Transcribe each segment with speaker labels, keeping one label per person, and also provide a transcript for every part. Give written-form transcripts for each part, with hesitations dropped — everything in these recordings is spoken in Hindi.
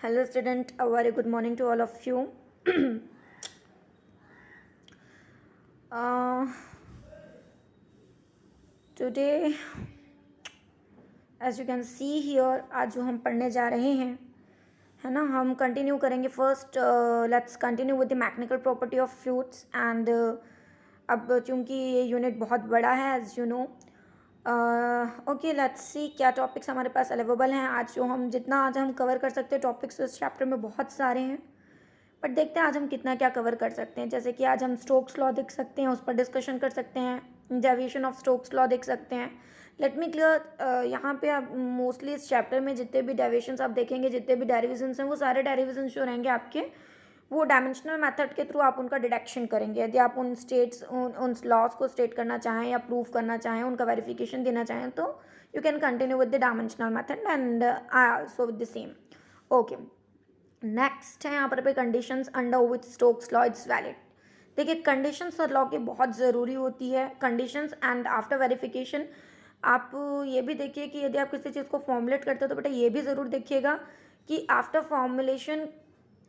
Speaker 1: Hello student, a very good morning to all of you. uh, Today as you can see here, आज जो हम पढ़ने जा रहे हैं है ना, हम कंटिन्यू करेंगे first let's continue with the mechanical property of fluids and अब चूँकि ये यूनिट बहुत बड़ा है as you know. Okay let's see क्या टॉपिक्स हमारे पास अवेलेबल हैं आज. जो हम जितना आज हम कवर कर सकते हैं टॉपिक्स इस चैप्टर में बहुत सारे हैं, बट देखते हैं आज हम कितना क्या कवर कर सकते हैं. जैसे कि आज हम स्टोक्स लॉ देख सकते हैं, उस पर डिस्कशन कर सकते हैं. डेविएशन ऑफ स्टोक्स लॉ देख सकते हैं. लेट मी क्लियर, यहाँ पे आप मोस्टली इस चैप्टर में जितने भी डेविएशंस आप देखेंगे, जितने भी डेरिवेशंस हैं, वो सारे डेरिवेशंस जो रहेंगे आपके वो डायमेंशनल मेथड के थ्रू आप उनका डिडक्शन करेंगे. यदि आप उन स्टेट्स उन लॉज को स्टेट करना चाहें या प्रूव करना चाहें, उनका वेरिफिकेशन देना चाहें, तो you can continue with the dimensional method and I also with the same. Okay, next है यहाँ पर conditions under which Stokes law is valid. देखिए कंडीशंस और लॉ की बहुत ज़रूरी होती है. कंडीशंस एंड आफ्टर वेरिफिकेशन आप ये भी देखिए कि यदि आप किसी चीज़ को फॉर्मुलेट करते हो तो बेटा ये भी ज़रूर देखिएगा कि आफ्टर फॉर्मुलेशन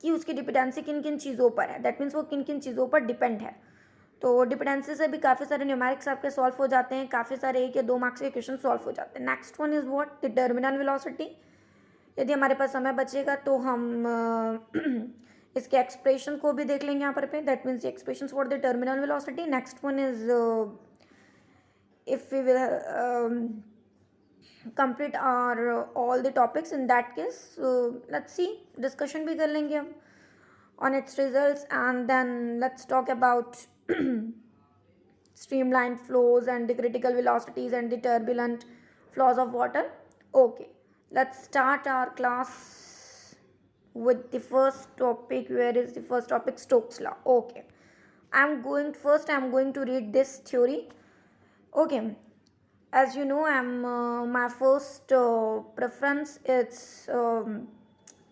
Speaker 1: कि उसकी डिपेंडेंसी किन किन चीज़ों पर है. दैट मीन्स वो किन किन चीज़ों पर डिपेंड है. तो डिपेंडेंसी से भी काफ़ी सारे न्यूमेरिक्स आपके सॉल्व हो जाते हैं, काफ़ी सारे 1 या 2 मार्क्स के क्वेश्चन सॉल्व हो जाते हैं. Next one is what, the terminal velocity. यदि हमारे पास समय बचेगा तो हम इसके एक्सप्रेशन को भी देख लेंगे यहाँ पर पे. That means expression for the terminal velocity. Next one is if we will complete are all the topics in that case let's see discussion भी कर लेंगे हम on its results, and then let's talk about streamlined flows and the critical velocities and the turbulent flows of water. Okay, let's start our class with the first topic. Where is the first topic? Stokes law. Okay, I'm going to read this theory. Okay, as you know, my first preference is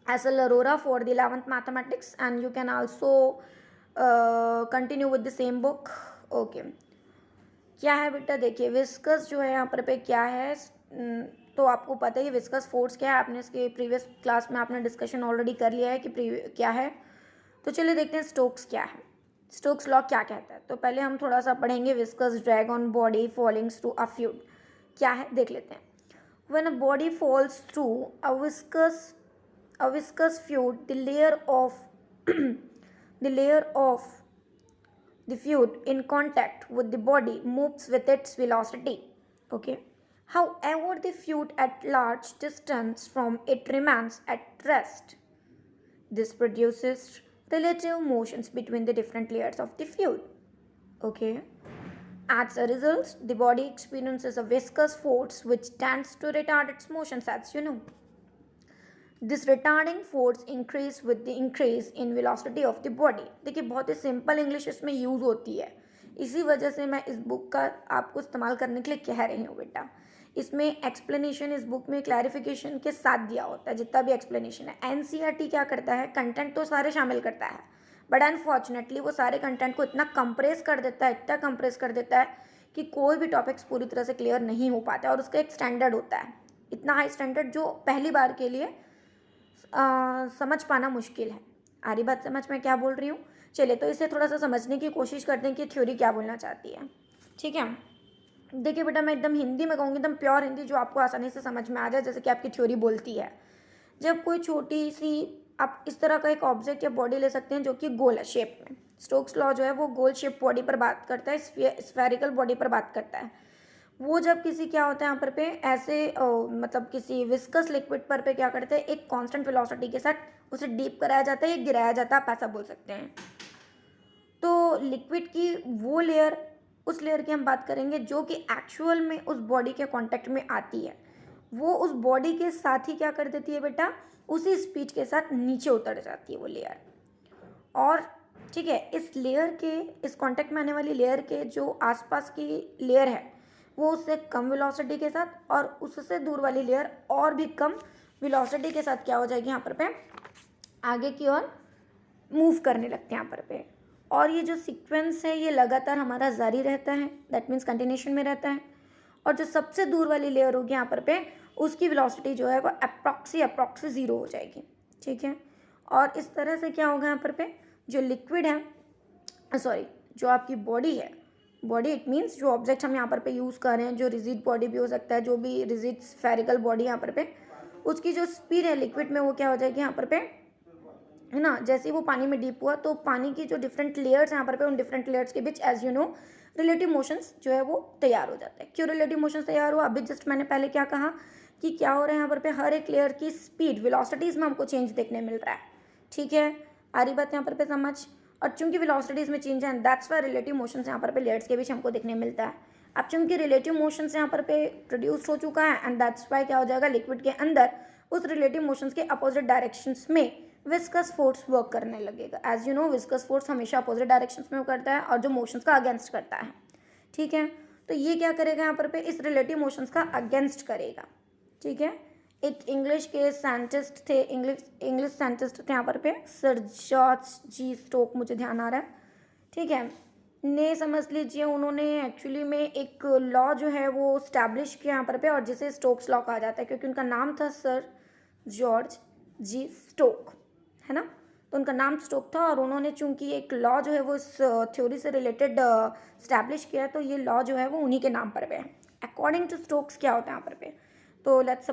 Speaker 1: SL Aurora for the 11th mathematics, and you can also continue with the same book. Okay, क्या है बेटा, देखिए विस्कस जो है यहाँ पर क्या है, तो आपको पता ही विस्कस फोर्स क्या है. आपने इसके प्रीवियस क्लास में आपने डिस्कशन ऑलरेडी कर लिया है कि क्या है. तो चलिए देखते हैं स्टोक्स क्या है, स्टोक्स लॉ क्या कहता है. तो पहले हम थोड़ा सा पढ़ेंगे viscous drag on body falling through a fluid क्या है, देख लेते हैं. When a body falls through a viscous fluid, the layer of the fluid in contact with the body moves with its velocity. Okay, however the fluid at large distance from it remains at rest. This produces relative motions between the different layers of the fluid. Okay, as a result the body experiences a viscous force which tends to retard its motions, as you know. This retarding force increase with the increase in velocity of the body. देखिए बहुत ही सिंपल इंग्लिश इसमें यूज़ होती है, इसी वजह से मैं इस बुक का आपको इस्तेमाल करने के लिए कह रही हूँ बेटा. इसमें एक्सप्लेनेशन इस बुक में क्लैरिफिकेशन के साथ दिया होता है, जितना भी एक्सप्लेनेशन है. एनसीईआरटी क्या करता है, कंटेंट तो सारे शामिल करता है, बट अनफॉर्चुनेटली वो सारे कंटेंट को इतना कंप्रेस कर देता है, इतना कंप्रेस कर देता है कि कोई भी टॉपिक्स पूरी तरह से क्लियर नहीं हो पाता है. और उसका एक स्टैंडर्ड होता है, इतना हाई स्टैंडर्ड जो पहली बार के लिए समझ पाना मुश्किल है. आ रही बात समझ में क्या बोल रही हूँ. चलिए तो इसे थोड़ा सा समझने की कोशिश करते हैं कि थ्योरी क्या बोलना चाहती है. ठीक है, देखिए बेटा मैं एकदम हिंदी में कहूँगी, एकदम प्योर हिंदी जो आपको आसानी से समझ में आ जाए, जैसे कि आपकी थ्योरी बोलती है. जब कोई छोटी सी आप इस तरह का एक ऑब्जेक्ट या बॉडी ले सकते हैं जो कि गोल है शेप में. स्टोक्स लॉ जो है वो गोल शेप बॉडी पर बात करता है, स्फेरिकल बॉडी पर बात करता है. वो जब किसी क्या होता है यहाँ पर पे ऐसे मतलब किसी विस्कस लिक्विड पर पे क्या करते हैं, एक कांस्टेंट वेलोसिटी के साथ उसे डीप कराया जाता है या गिराया जाता है, आप ऐसा बोल सकते हैं. तो लिक्विड की वो लेयर, उस लेयर की हम बात करेंगे जो कि एक्चुअल में उस बॉडी के कांटेक्ट में आती है. वो उस बॉडी के साथ ही क्या कर देती है बेटा, उसी स्पीड के साथ नीचे उतर जाती है वो लेयर. और ठीक है, इस लेयर के, इस कांटेक्ट में आने वाली लेयर के जो आसपास की लेयर है वो उससे कम वेलोसिटी के साथ और उससे दूर वाली लेयर और भी कम वेलोसिटी के साथ क्या हो जाएगी, यहाँ पर पे आगे की ओर मूव करने लगते हैं यहाँ पर पे. और ये जो सीक्वेंस है ये लगातार हमारा जारी रहता है, दैट मीन्स कंटिन्यूशन में रहता है. और जो सबसे दूर वाली लेयर होगी यहाँ पर पे उसकी वेलोसिटी जो है वो अप्रॉक्सी 0 हो जाएगी. ठीक है। और इस तरह से क्या होगा यहाँ पर जो लिक्विड है, सॉरी, जो आपकी बॉडी है, बॉडी इट मीन्स जो ऑब्जेक्ट हम यहाँ पर यूज़ कर रहे हैं, जो रिजिड बॉडी भी हो सकता है, जो भी रिजिड स्फेरिकल बॉडी यहाँ पर उसकी जो स्पीड है लिक्विड में वो क्या हो जाएगी यहाँ पर है ना। जैसे ही वो पानी में डीप हुआ तो पानी की जो डिफरेंट लेयर्स यहाँ पर उन डिफरेंट लेयर्स के बीच as you know relative motions जो है वो तैयार हो जाता है। क्यों रिलेटिव मोशंस तैयार हुआ? अभी जस्ट मैंने पहले क्या कहा कि क्या हो रहा है यहाँ पर हर एक लेयर की स्पीड वेलोसिटीज में हमको चेंज देखने मिल रहा है। ठीक है, आ रही बात यहाँ पर समझ। और चूंकि वेलोसिटीज में चेंज है दैट्स वाई रिलेटिव मोशंस यहाँ पर लेयर्स के बीच हमको देखने मिलता है। अब चूंकि रिलेटिव मोशंस यहाँ पर प्रोड्यूस हो चुका है एंड दैट्स वाई क्या हो जाएगा, लिक्विड के अंदर उस रिलेटिव मोशंस के अपोजिट डायरेक्शंस में विस्कस फोर्स वर्क करने लगेगा। As you know viscous force हमेशा अपोजिट डायरेक्शंस में करता है और जो मोशंस का अगेंस्ट करता है। ठीक है, तो ये क्या करेगा यहाँ पर इस रिलेटिव मोशंस का अगेंस्ट करेगा। ठीक है, एक इंग्लिश के साइंटिस्ट थे, इंग्लिश साइंटिस्ट थे यहाँ पर सर जॉर्ज जी स्टोक, मुझे ध्यान आ रहा है। ठीक है, ने समझ लीजिए उन्होंने एक्चुअली में एक लॉ जो है वो स्टैब्लिश किया यहाँ पर और जिसे स्टोक्स लॉ कहा जाता है क्योंकि उनका नाम था सर जॉर्ज जी स्टोक, है ना। तो उनका नाम स्टोक था और उन्होंने चूंकि एक लॉ जो है वो इस थ्योरी से रिलेटेड स्टैब्लिश किया है तो ये लॉ जो है वो उन्हीं के नाम पर है। अकॉर्डिंग टू स्टोक्स क्या होता है यहाँ पर तो लेट्स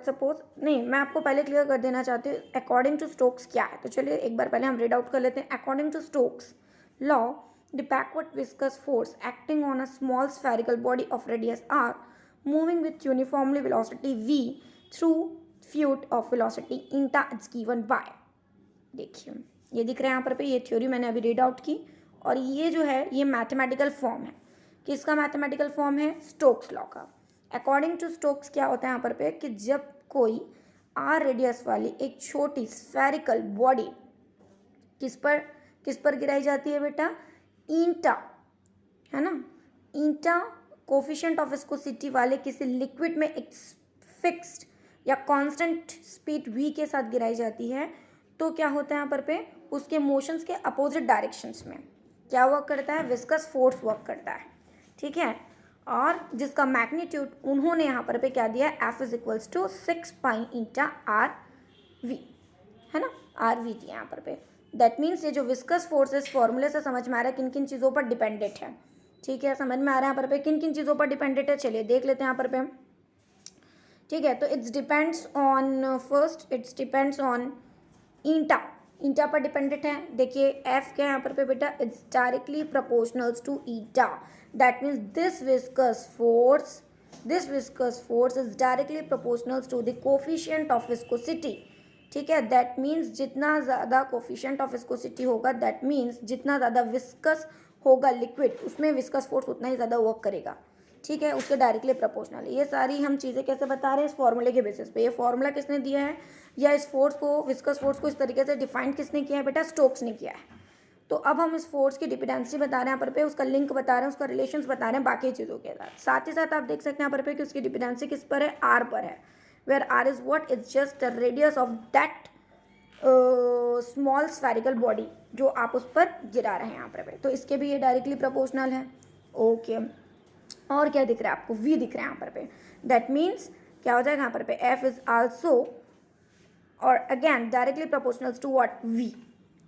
Speaker 1: सपोज नहीं, मैं आपको पहले क्लियर कर देना चाहती हूँ अकॉर्डिंग टू स्टोक्स क्या है। तो चलिए एक बार पहले हम रीड आउट कर लेते हैं। According to Stokes law the backward viscous force acting on a small spherical body of radius r moving with uniformly velocity v through fluid of velocity eta is given by, देखिए ये दिख रहा है यहाँ पर ये थ्योरी मैंने अभी रीड आउट की और ये जो है ये मैथमेटिकल फॉर्म है। किसका मैथमेटिकल फॉर्म है? स्टोक्स लॉ का। अकॉर्डिंग टू स्टोक्स क्या होता है यहाँ पर कि जब कोई आर रेडियस वाली एक छोटी स्फेरिकल बॉडी किस पर गिराई जाती है बेटा? ईंटा, है ना। ईंटा कोफिशिएंट ऑफ विस्कोसिटी वाले किसी लिक्विड में एक फिक्स्ड या कांस्टेंट स्पीड v के साथ गिराई जाती है तो क्या होता है यहाँ पर उसके मोशंस के अपोजिट डायरेक्शंस में क्या वर्क करता है? विस्कस फोर्स वर्क करता है। ठीक है, और जिसका मैग्नीट्यूड उन्होंने यहाँ पर क्या दिया? F इज इक्वल्स टू 6 पाई ईंटा आर वी, है ना, आर वी दिया यहाँ पर दैट मीन्स ये जो विस्कस फोर्स इस फॉर्मूले से समझ में आ रहा है किन किन चीज़ों पर डिपेंडेंट है। ठीक है, समझ में आ रहा है यहाँ पर किन किन चीज़ों पर डिपेंडेंट है। चलिए देख लेते हैं यहाँ पर ठीक है, तो it's depends on first it's depends on ईंटा पर डिपेंडेंट है। देखिए एफ क्या है यहाँ पर बेटा? It's directly proportionals to eta, that means this viscous force is directly proportionals to the coefficient of viscosity. ठीक है, दैट मीन्स जितना ज़्यादा कोफिशिएंट ऑफ विस्कोसिटी होगा दैट मीन्स जितना ज़्यादा विस्कस होगा लिक्विड उसमें विस्कस फोर्स उतना ही ज़्यादा वर्क करेगा। ठीक है, उसके डायरेक्टली प्रोपोर्शनल। ये सारी हम चीज़ें कैसे बता रहे हैं? इस फॉर्मूले के बेसिस पे। ये फॉर्मूला किसने दिया है या इस फोर्स को, विस्कस फोर्स को इस तरीके से डिफाइन किसने किया है बेटा? स्टोक्स ने किया है। तो अब हम इस फोर्स की डिपेंडेंसी बता रहे हैं यहाँ पर उसका लिंक बता रहे हैं, उसका रिलेशंस बता रहे हैं बाकी चीज़ों के साथ ही साथ आप देख सकते हैं यहाँ पर कि उसकी डिपेंडेंसी किस पर है? आर पर है, where R is what? Is just the radius of that small spherical body जो आप उस पर गिरा रहे हैं यहाँ पर। तो इसके भी ये डायरेक्टली प्रोपोर्शनल है। ओके, और क्या दिख रहा है आपको? v दिख रहा है यहाँ पर दैट मीन्स क्या हो जाएगा यहाँ पर f इज आल्सो और again directly proportional to what? v।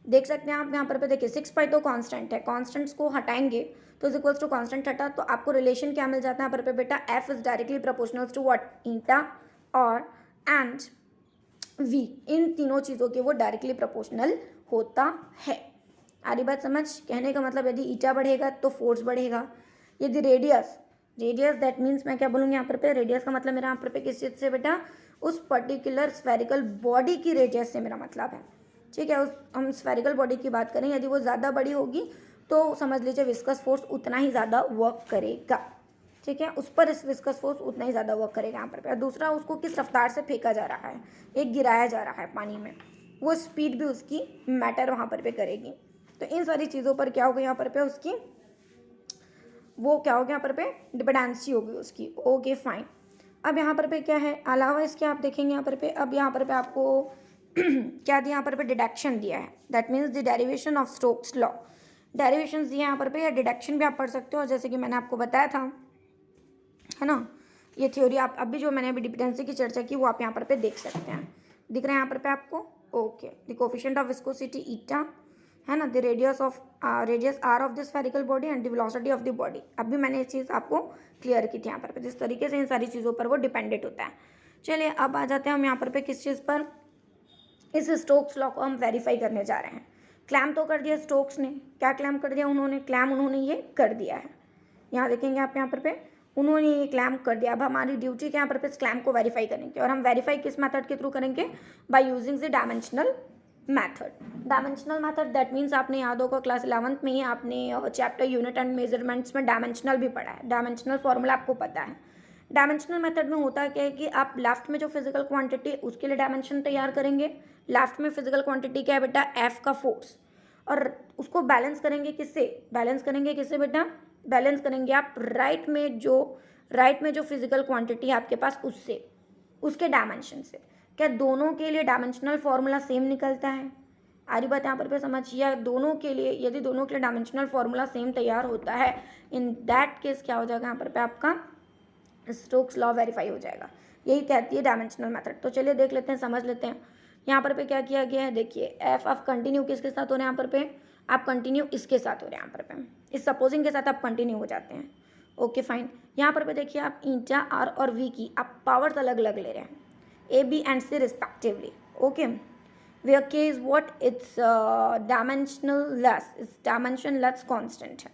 Speaker 1: देख सकते हैं आप यहाँ पर देखिए 6 पाई तो कांस्टेंट है, कांस्टेंट्स को हटाएंगे तो इज इक्वल्स टू कांस्टेंट हटा तो आपको रिलेशन क्या मिल जाता है यहाँ पर बेटा? f is directly proportional to what? Eta और एंड v, इन तीनों चीज़ों के वो डायरेक्टली प्रोपोर्शनल होता है। आ रही बात समझ? कहने का मतलब यदि ईटा बढ़ेगा तो फोर्स बढ़ेगा, यदि रेडियस दैट मीन्स मैं क्या बोलूँगी यहाँ पर रेडियस का मतलब मेरा यहाँ पर किस चीज़ से बेटा? उस पर्टिकुलर स्फेरिकल बॉडी की रेडियस से मेरा मतलब है। ठीक है, उस हम स्फेरिकल बॉडी की बात करें, यदि वो ज़्यादा बड़ी होगी तो समझ लीजिए विस्कस फोर्स उतना ही ज़्यादा वर्क करेगा। ठीक है, उस पर इस विस्कस फोर्स उतना ही ज़्यादा वर्क करेगा यहाँ पर। दूसरा, उसको किस रफ्तार से फेंका जा रहा है, एक गिराया जा रहा है पानी में, वो स्पीड भी उसकी मैटर वहाँ पर करेगी। तो इन सारी चीज़ों पर क्या होगा यहाँ पर उसकी वो क्या होगा यहाँ पर डिपेंडेंसी होगी उसकी। Okay fine. अब यहाँ पर क्या है अलावा इसके आप देखेंगे यहाँ पर अब यहाँ पर आपको क्या दिया यहाँ पर डिडक्शन दिया है, that means the derivation of Stokes law. Derivation दिए यहाँ पर या डिडक्शन भी आप पढ़ सकते हो, और जैसे कि मैंने आपको बताया था, है ना, ये थ्योरी आप अभी जो मैंने अभी डिपेंडेंसी की चर्चा की वो आप यहाँ पर देख सकते हैं। दिख रहा है यहाँ पर पे आपको, okay. The coefficient of viscosity eta, है ना, the radius R of the spherical body and the velocity of the body. अभी मैंने ये चीज़ आपको क्लियर की थी यहाँ पर पे, जिस तरीके से इन सारी चीज़ों पर वो डिपेंडेंट होता है। चलिए अब आ जाते हैं हम यहाँ पर पे किस चीज़ पर, इस स्टोक्स लॉ को हम वेरीफाई करने जा रहे हैं। क्लैम तो कर दिया स्टोक्स ने, क्या क्लैम कर दिया उन्होंने, क्लैम उन्होंने ये कर दिया है, यहाँ देखेंगे आप यहाँ पर पे उन्होंने ये क्लैम कर दिया। अब हमारी ड्यूटी क्या यहाँ पर पे इस क्लैम को वेरीफाई करेंगे, और हम वेरीफाई किस मेथड के थ्रू करेंगे, by using the dimensional method. Dimensional method that means आपने याद होगा क्लास 11th में ही आपने चैप्टर यूनिट एंड मेजरमेंट्स में डायमेंशनल भी पढ़ा है। डायमेंशनल फॉर्मूला आपको पता है। डायमेंशनल मेथड में होता क्या है कि आप लेफ्ट में जो फिजिकल क्वांटिटी उसके लिए डायमेंशन तैयार करेंगे। लेफ्ट में फिजिकल क्वांटिटी क्या है बेटा, एफ का फोर्स, और उसको बैलेंस करेंगे किससे, बेटा, बैलेंस करेंगे आप राइट में जो फिजिकल क्वांटिटी है आपके पास उससे, उसके डायमेंशन से। क्या दोनों के लिए डायमेंशनल फॉर्मूला सेम निकलता है, आ रही बात यहाँ पर समझिए। दोनों के लिए, यदि दोनों के लिए डायमेंशनल फॉर्मूला सेम तैयार होता है, इन दैट केस क्या हो जाएगा यहाँ पर आपका स्टोक्स लॉ वेरीफाई हो जाएगा। यही कहती है डायमेंशनल मेथड। तो चलिए देख लेते हैं, समझ लेते हैं यहाँ पर क्या किया गया है। देखिए एफ ऑफ कंटिन्यू किसके साथ हो रहे हैं यहाँ पर आप कंटिन्यू इसके साथ हो रहे हैं यहाँ पर इस सपोजिंग के साथ आप कंटिन्यू हो जाते हैं। Okay fine. यहाँ पर देखिए आप ईटा आर और वी की आप पावर्स अलग अलग ले रहे हैं, A B and C respectively. Okay, where k is what, it's dimensionless, it's dimensionless constant है।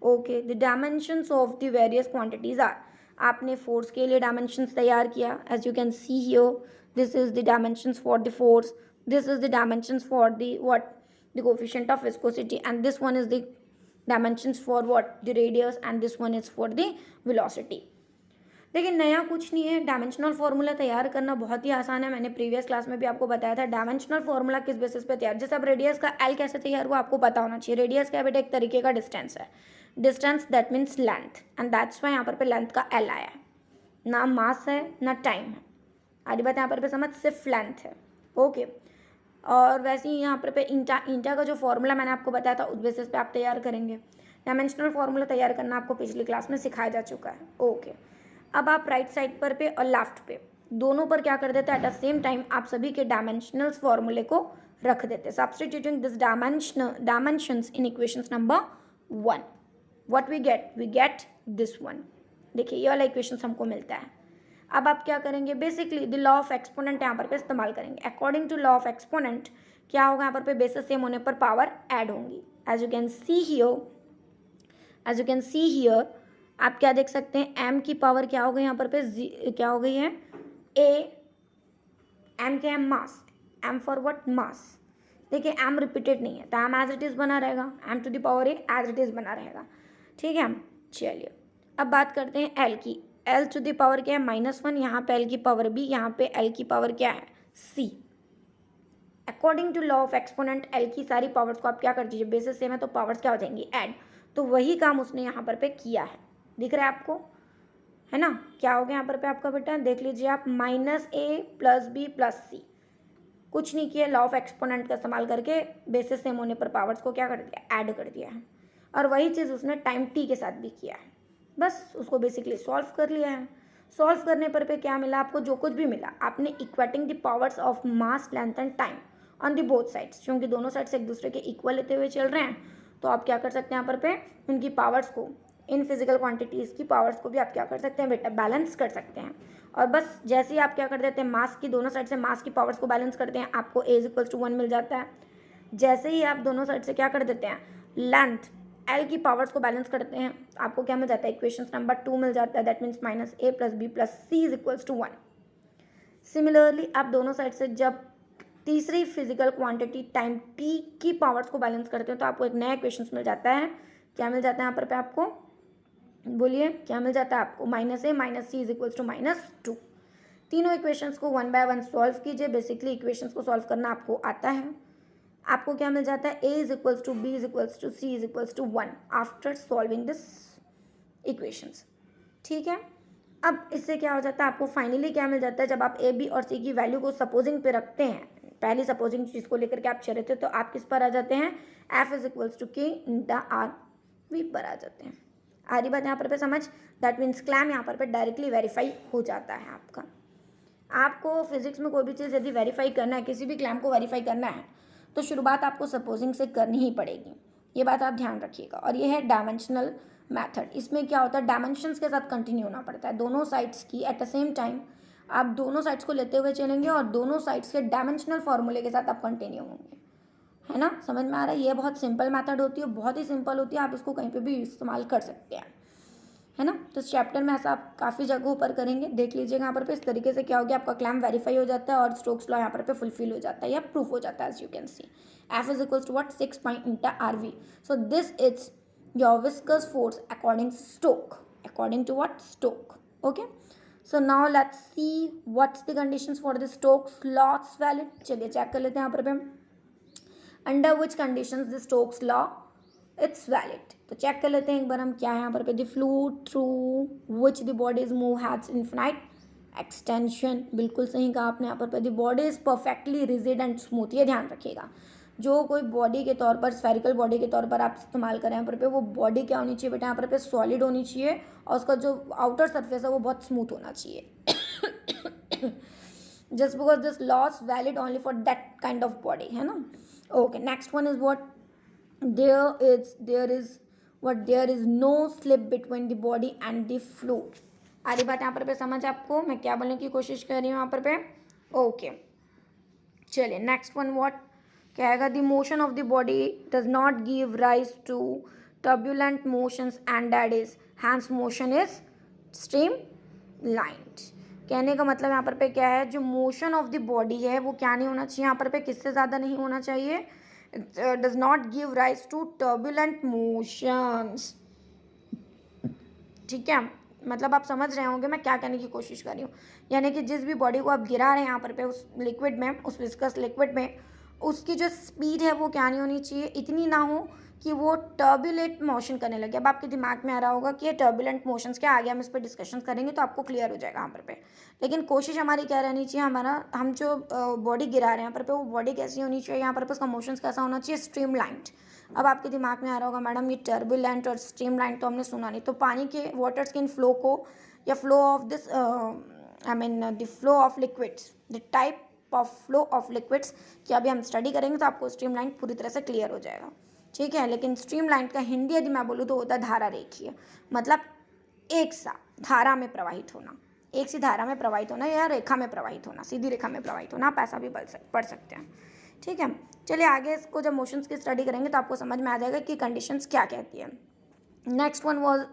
Speaker 1: Okay, the dimensions of the various quantities are, आपने फोर्स के लिए डायमेंशंस तैयार किया, as you can see here, this is the dimensions for the force, this is the dimensions for the what, the coefficient of viscosity, and this one is the dimensions for what, the radius, and this one is for the velocity. देखिए नया कुछ नहीं है, डायमेंशनल फॉर्मूला तैयार करना बहुत ही आसान है। मैंने प्रीवियस क्लास में भी आपको बताया था डायमेंशनल फॉर्मूला किस बेसिस पे तैयार, जैसे अब रेडियस का एल कैसे तैयार हुआ आपको पता होना चाहिए। रेडियस क्या बेटा, एक तरीके का डिस्टेंस है, distance that means length, and that's why यहाँ पर लेंथ का एल आया है, ना मास है ना टाइम है। आधी बात यहाँ पर समझ, सिर्फ लेंथ है। ओके, और वैसे ही यहाँ पर इंटा का जो फॉर्मूला मैंने आपको बताया था उस बेसिस पे आप तैयार करेंगे। डायमेंशनल फॉर्मूला तैयार करना आपको पिछली क्लास में सिखाया जा चुका है। ओके, अब आप राइट साइड पर और लेफ्ट पे दोनों पर क्या कर देते हैं, एट द सेम टाइम आप सभी के डायमेंशनल फॉर्मूले को रख देते हैं। Substituting this dimensions in equations number 1, what we get this one. देखिए ये वाला इक्वेशंस हमको मिलता है। अब आप क्या करेंगे, basically the law of exponent यहाँ पर इस्तेमाल करेंगे। According to law of exponent क्या होगा, यहाँ पर बेसिस सेम होने पर पावर ऐड होंगी। As you can see here आप क्या देख सकते हैं, m की पावर क्या हो गई यहाँ पर क्या हो गई है, a, m क्या है, मास, m फॉर व्हाट, मास। देखिए m रिपीटेड नहीं है तो m एज इट इज़ बना रहेगा, m to the power a as it is बना रहेगा। ठीक है, चलिए अब बात करते हैं l की। l टू द पावर क्या है, -1, यहाँ पे l की पावर b, यहाँ पे l की पावर क्या है, c। According to law of exponent l की सारी पावर्स को आप क्या कर दीजिए, बेसिस सेम है तो पावर्स क्या हो जाएंगी, ऐड। तो वही काम उसने यहाँ पर किया है, दिख रहा है आपको, है ना। क्या हो गया यहाँ पर आपका बेटा, देख लीजिए आप, -a + b + c, कुछ नहीं किया, लॉ ऑफ एक्सपोनेंट का इस्तेमाल करके बेसिस सेम होने पर पावर्स को क्या कर दिया, ऐड कर दिया है। और वही चीज़ उसने टाइम t के साथ भी किया है, बस उसको बेसिकली सॉल्व कर लिया है। सॉल्व करने पर क्या मिला आपको, जो कुछ भी मिला आपने equating the powers of mass, length and time on the both sides, क्योंकि दोनों साइड्स एक दूसरे के इक्वल लेते हुए चल रहे हैं, तो आप क्या कर सकते हैं यहाँ पर उनकी पावर्स को, इन फिजिकल क्वांटिटीज़ की पावर्स को भी आप क्या कर सकते हैं बेटा, बैलेंस कर सकते हैं। और बस जैसे ही आप क्या कर देते हैं, मास की दोनों साइड से मास की पावर्स को बैलेंस करते हैं, आपको a = 1 मिल जाता है। जैसे ही आप दोनों साइड से क्या कर देते हैं, लेंथ l की पावर्स को बैलेंस करते हैं, आपको क्या मिल जाता है, इक्वेशन नंबर 2 मिल जाता है, that means -a + b + c = 1। Similarly आप दोनों साइड से जब तीसरी फिजिकल क्वांटिटी टाइम t की पावर्स को बैलेंस करते हैं तो आपको एक नया इक्वेशन मिल जाता है। क्या मिल जाता है यहाँ पर आपको, बोलिए क्या मिल जाता है आपको, -a - c = -2। तीनों इक्वेशंस को 1 बाय 1 सॉल्व कीजिए। बेसिकली इक्वेशंस को सॉल्व करना आपको आता है। आपको क्या मिल जाता है, a = b = c = 1 after solving this equations. ठीक है, अब इससे क्या हो जाता है, आपको फाइनली क्या मिल जाता है, जब आप a, b और c की वैल्यू को सपोजिंग पे रखते हैं, पहली सपोजिंग चीज़ को लेकर के आप चले थे, तो आप किस पर आ जाते हैं, f = k × r v पर आ जाते हैं। आ रही बात यहाँ पर समझ, दैट मीन्स क्लैम यहाँ पर डायरेक्टली वेरीफाई हो जाता है आपका। आपको फिजिक्स में कोई भी चीज़ यदि वेरीफाई करना है, किसी भी क्लेम को वेरीफाई करना है, तो शुरुआत आपको सपोजिंग से करनी ही पड़ेगी। ये बात आप ध्यान रखिएगा। और ये है डायमेंशनल मेथड। इसमें क्या होता है, डायमेंशंस के साथ कंटिन्यू होना पड़ता है, दोनों साइड्स की एट द सेम टाइम आप दोनों साइड्स को लेते हुए चलेंगे और दोनों साइड्स के डायमेंशनल फॉर्मूले के साथ आप कंटिन्यू होंगे, है ना। समझ में आ रहा है। ये बहुत सिंपल मेथड होती है, बहुत ही सिंपल होती है, आप इसको कहीं पे भी इस्तेमाल कर सकते हैं, है ना। तो इस चैप्टर में ऐसा आप काफ़ी जगहों पर करेंगे, देख लीजिएगा यहाँ पर पे। इस तरीके से क्या हो गया, आपका क्लेम वेरीफाई हो जाता है और स्टोक्स लॉ यहाँ पर पे फुलफिल हो जाता है या प्रूफ हो जाता है, as you can see. F is equals to what, 6 pi into RV. So this is your viscous force according to Stokes. According to what? Stokes. Okay. So now let's see what's the conditions for the Stokes laws valid. चलिए चेक कर लेते हैं यहाँ पर हम under which conditions the Stokes law it's valid. तो चेक कर लेते हैं एक बार हम क्या है यहाँ पर पे, the fluid through which the bodies move has infinite extension. बिल्कुल सही कहा आपने यहाँ पर पे, the body is perfectly rigid and smooth. ये ध्यान रखिएगा, जो कोई बॉडी के तौर पर, स्फेरिकल बॉडी के तौर पर आप इस्तेमाल करें यहाँ पर पे, वो बॉडी क्या होनी चाहिए बेटा, यहाँ पर पे सॉलिड होनी चाहिए और उसका जो आउटर सरफेस है वो बहुत स्मूथ होना चाहिए। Just because this laws valid only for that kind of body, है ना। Okay, next one is what, there is no slip between the body and the fluid. आधी बात यहाँ पर पे समझ आपको मैं क्या बोलने की कोशिश कर रही हूँ यहाँ पर पे। ओके, चलिए नेक्स्ट वन व्हाट क्या आएगा, the motion of the body does not give rise to turbulent motions and that is hence motion is streamlined. कहने का मतलब यहाँ पर पे क्या है, जो मोशन ऑफ द बॉडी है वो क्या नहीं होना चाहिए यहाँ पर पे, किससे ज़्यादा नहीं होना चाहिए, does not give rise to turbulent motions. ठीक है, मतलब आप समझ रहे होंगे मैं क्या कहने की कोशिश कर रही हूँ। यानी कि जिस भी बॉडी को आप गिरा रहे हैं यहाँ पर पे उस लिक्विड में, उस विस्कस लिक्विड में, उसकी जो स्पीड है वो क्या नहीं होनी चाहिए, इतनी ना हो कि वो टर्बुलेंट मोशन करने लगे। अब आपके दिमाग में आ रहा होगा कि ये टर्बुलेंट मोशंस क्या, आगे हम इस पर डिस्कशन करेंगे तो आपको क्लियर हो जाएगा यहाँ पर पे। लेकिन कोशिश हमारी क्या रहनी चाहिए, हमारा हम जो बॉडी गिरा रहे हैं यहाँ पर पे, वो बॉडी कैसी होनी चाहिए यहाँ पर पे, उसका मोशंस कैसा होना चाहिए, स्ट्रीम लाइन्ड। अब आपके दिमाग में आ रहा होगा मैडम ये टर्बुलेंट और स्ट्रीम लाइन तो हमने सुना नहीं, तो पानी के वाटर स्किन फ्लो को या flow of this I mean the flow of liquids, the type of flow of liquids की अभी हम स्टडी करेंगे तो आपको स्ट्रीम लाइन पूरी तरह से क्लियर हो जाएगा। ठीक है, लेकिन स्ट्रीम लाइन का हिंदी यदि मैं बोलूँ तो होता है धारा रेखीय, मतलब एक सा धारा में प्रवाहित होना, एक सी धारा में प्रवाहित होना या रेखा में प्रवाहित होना, सीधी रेखा में प्रवाहित होना, आप ऐसा भी पढ़ सकते हैं। ठीक है, चलिए आगे इसको जब मोशंस की स्टडी करेंगे तो आपको समझ में आ जाएगा कि कंडीशंस क्या कहती है। Next one was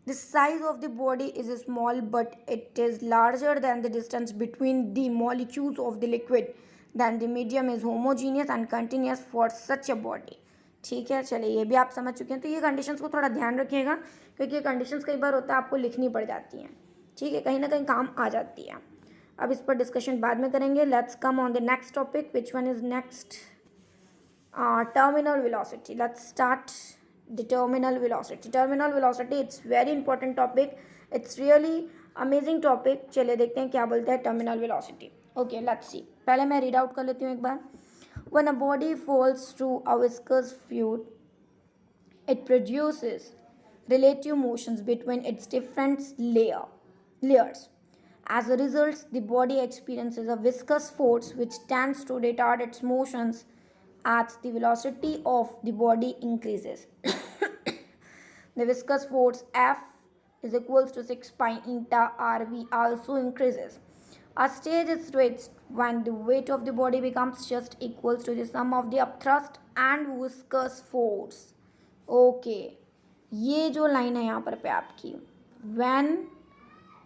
Speaker 1: the size of the body is small but it is larger than the distance between the molecules of the liquid then the medium is homogeneous and continuous for such a body. ठीक है, चलिए ये भी आप समझ चुके हैं। तो ये कंडीशंस को थोड़ा ध्यान रखिएगा क्योंकि ये कंडीशंस कई बार होता है आपको लिखनी पड़ जाती हैं। ठीक है, कहीं ना कहीं काम आ जाती है। अब इस पर डिस्कशन बाद में करेंगे। Let's come on the next topic, which one is next, terminal velocity. Let's start the terminal velocity. Terminal velocity it's very important topic, it's really amazing topic. चलिए देखते हैं क्या बोलते हैं terminal velocity. Okay, let's see, पहले मैं रीड आउट कर लेती हूँ एक बार। When a body falls through a viscous fluid it produces relative motions between its different layers. As a result, the body experiences a viscous force which tends to retard its motions as the velocity of the body increases. The viscous force F is equals to 6 pi into RV also increases. A stage is reached when the weight of the body becomes just equals to the sum of the upthrust and viscous force. Okay, ये जो लाइन है यहाँ पर पे आपकी, व्हेन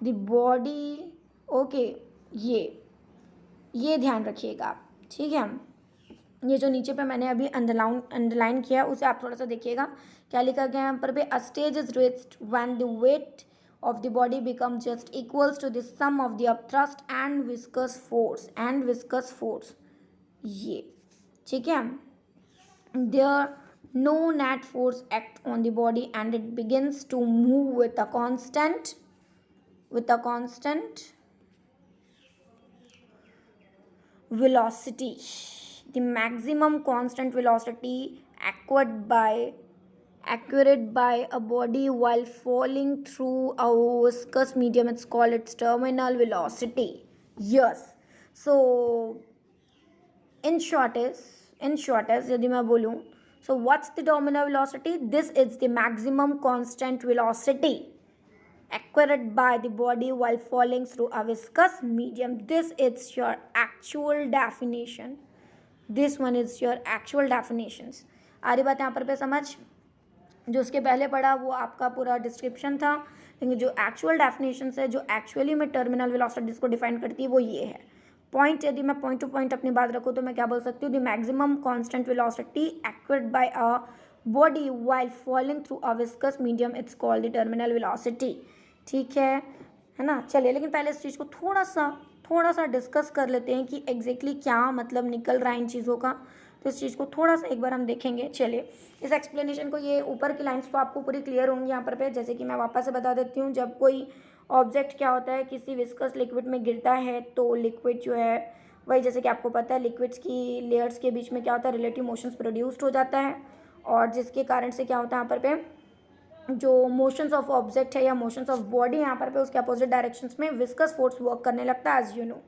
Speaker 1: द बॉडी, ओके, ये ध्यान रखिएगा आप। ठीक है, ये जो नीचे पे मैंने अभी अंडरलाइन किया उसे आप थोड़ा सा देखिएगा, क्या लिखा गया यहाँ पर पे, a stage is reached when the weight of the body become just equals to the sum of the upthrust and viscous force. ये ठीक है, there no net force act on the body and it begins to move with a constant velocity. The maximum constant velocity acquired by acquired by a body while falling through a viscous medium. It's called its terminal velocity. Yes. So in short is यदि मैं बोलूँ, so what's the terminal velocity? This is the maximum constant velocity acquired by the body while falling through a viscous medium. This is your actual definition. This one is your actual definitions. आ रही बात यहाँ पर पे समझ? जो उसके पहले पढ़ा वो आपका पूरा डिस्क्रिप्शन था, लेकिन जो एक्चुअल डेफिनेशन है, जो एक्चुअली में टर्मिनल वेलोसिटी को डिफाइन करती है वो ये है. पॉइंट, यदि मैं पॉइंट टू पॉइंट अपनी बात रखूँ तो मैं क्या बोल सकती हूँ? The maximum constant velocity acquired by a body while falling through a viscous medium, it's called the terminal velocity. ठीक है ना? चलिए, लेकिन पहले इस चीज़ को थोड़ा सा डिस्कस कर लेते हैं कि एग्जैक्टली क्या मतलब निकल रहा है इन चीज़ों का. तो इस चीज़ को थोड़ा सा एक बार हम देखेंगे. चलिए, इस एक्सप्लेनेशन को, ये ऊपर की लाइंस तो आपको पूरी क्लियर होंगी यहाँ पर पे. जैसे कि मैं वापस से बता देती हूँ, जब कोई ऑब्जेक्ट क्या होता है किसी विस्कस लिक्विड में गिरता है तो लिक्विड जो है वही, जैसे कि आपको पता है, लिक्विड्स की लेयर्स के बीच में क्या होता है? रिलेटिव मोशंस प्रोड्यूस्ड हो जाता है, और जिसके कारण से क्या होता है यहाँ पर पे जो मोशंस ऑफ ऑब्जेक्ट है या मोशंस ऑफ बॉडी यहाँ पर पे उसके अपोजिट डायरेक्शंस में विस्कस फोर्स वर्क करने लगता है, एज यू नो.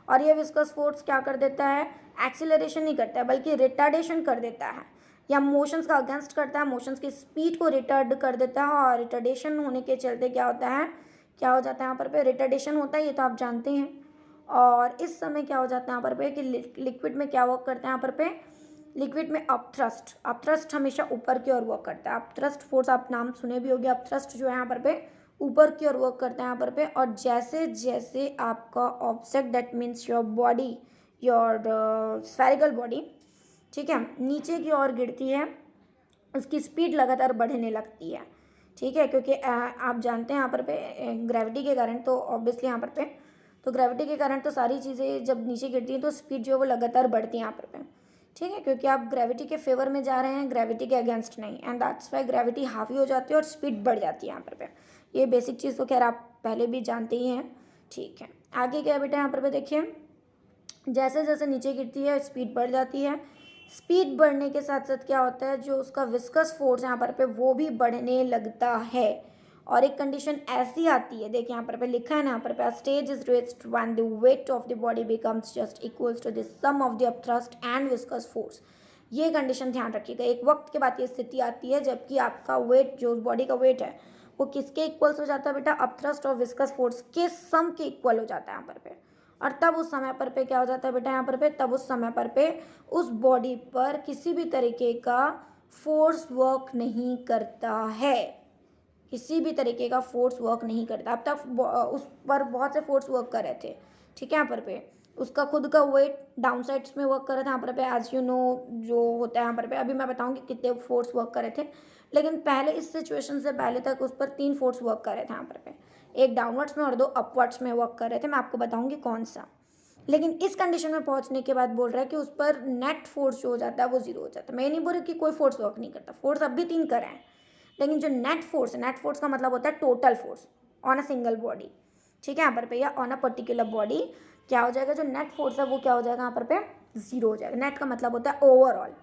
Speaker 1: और ये विस्कस फोर्स क्या कर देता है? एक्सीलरेशन नहीं करता है बल्कि रिटार्डेशन कर देता है, या मोशंस का अगेंस्ट करता है, मोशंस की स्पीड को रिटार्ड कर देता है. और रिटार्डेशन होने के चलते क्या होता है, क्या हो जाता है यहाँ पर पे? रिटार्डेशन होता है, ये तो आप जानते हैं. और इस समय क्या हो जाता है यहाँ पर पे कि लिक्विड में क्या वर्क करता है यहाँ पर पे? लिक्विड में अपथ्रस्ट हमेशा ऊपर की ओर वर्क करता है. अपथ्रस्ट फोर्स आप नाम सुने भी होंगे. अपथ्रस्ट जो है यहाँ पर पे ऊपर की ओर वर्क करता है यहाँ पर पे. और जैसे जैसे आपका object, that means your body, your spherical body, ठीक है, नीचे की ओर गिरती है, उसकी स्पीड लगातार बढ़ने लगती है. ठीक है, क्योंकि आप जानते हैं यहाँ पर पे ग्रेविटी के कारण, तो ऑब्वियसली यहाँ पर पे तो ग्रेविटी के कारण तो सारी चीज़ें जब नीचे गिरती हैं तो स्पीड जो है वो लगातार बढ़ती है यहाँ पर पे. ठीक है, क्योंकि आप ग्रेविटी के फेवर में जा रहे हैं, ग्रेविटी के अगेंस्ट नहीं. एंड दैट्स वाई ग्रेविटी हावी हो जाती है और स्पीड बढ़ जाती है यहाँ पर पे. ये बेसिक चीज़ तो खैर आप पहले भी जानते ही हैं. ठीक है, आगे क्या है बेटा यहाँ पर पे देखिए, जैसे जैसे नीचे गिरती है स्पीड बढ़ जाती है. स्पीड बढ़ने के साथ साथ क्या होता है, जो उसका विस्कस फोर्स यहाँ पर पे वो भी बढ़ने लगता है. और एक कंडीशन ऐसी आती है, देखिए यहाँ पर पे लिखा है ना, यहाँ पर पे stage is reached when the weight of the body becomes just equals to the sum of the upthrust and viscous force. ये कंडीशन ध्यान रखिएगा. एक वक्त के बाद ये स्थिति आती है जबकि आपका वेट, जो उस बॉडी का वेट है, वो किसके इक्वल्स हो जाता है बेटा? अपथ्रस्ट और विस्कस फोर्स के सम के इक्वल हो जाता है यहाँ पर पे. और तब उस समय पर पे क्या हो जाता है बेटा यहाँ पर पे? तब उस समय पर पे उस बॉडी पर किसी भी तरीके का फोर्स वर्क नहीं करता है. किसी भी तरीके का फोर्स वर्क नहीं करता. अब तक उस पर बहुत से फोर्स वर्क कर रहे थे. ठीक है, यहाँ पर पे उसका खुद का वेट डाउन साइड्स में वर्क कर रहा था यहाँ पर पे, एज यू नो जो होता है यहाँ पर पे. अभी मैं बताऊँगी कितने फोर्स वर्क कर रहे थे, लेकिन पहले इस सिचुएशन से पहले तक उस पर 3 फोर्स वर्क कर रहे थे यहाँ पर पे. एक डाउनवर्ड्स में और 2 अपवर्ड्स में वर्क कर रहे थे. मैं आपको बताऊंगी कौन सा. लेकिन इस कंडीशन में पहुंचने के बाद बोल रहा है कि उस पर नेट फोर्स जो हो जाता है वो 0 हो जाता है. मैं नहीं बोल रही कि कोई फोर्स वर्क नहीं करता, फोर्स अब भी 3 कर रहे हैं, लेकिन जो नेट फोर्स का मतलब होता है total force on a single body. ठीक है, यहाँ पर पे या ऑन अ पर्टिकुलर बॉडी क्या हो जाएगा, जो नेट फोर्स है वो क्या हो जाएगा यहाँ पर पे? 0 हो जाएगा. नेट का मतलब होता है ओवरऑल,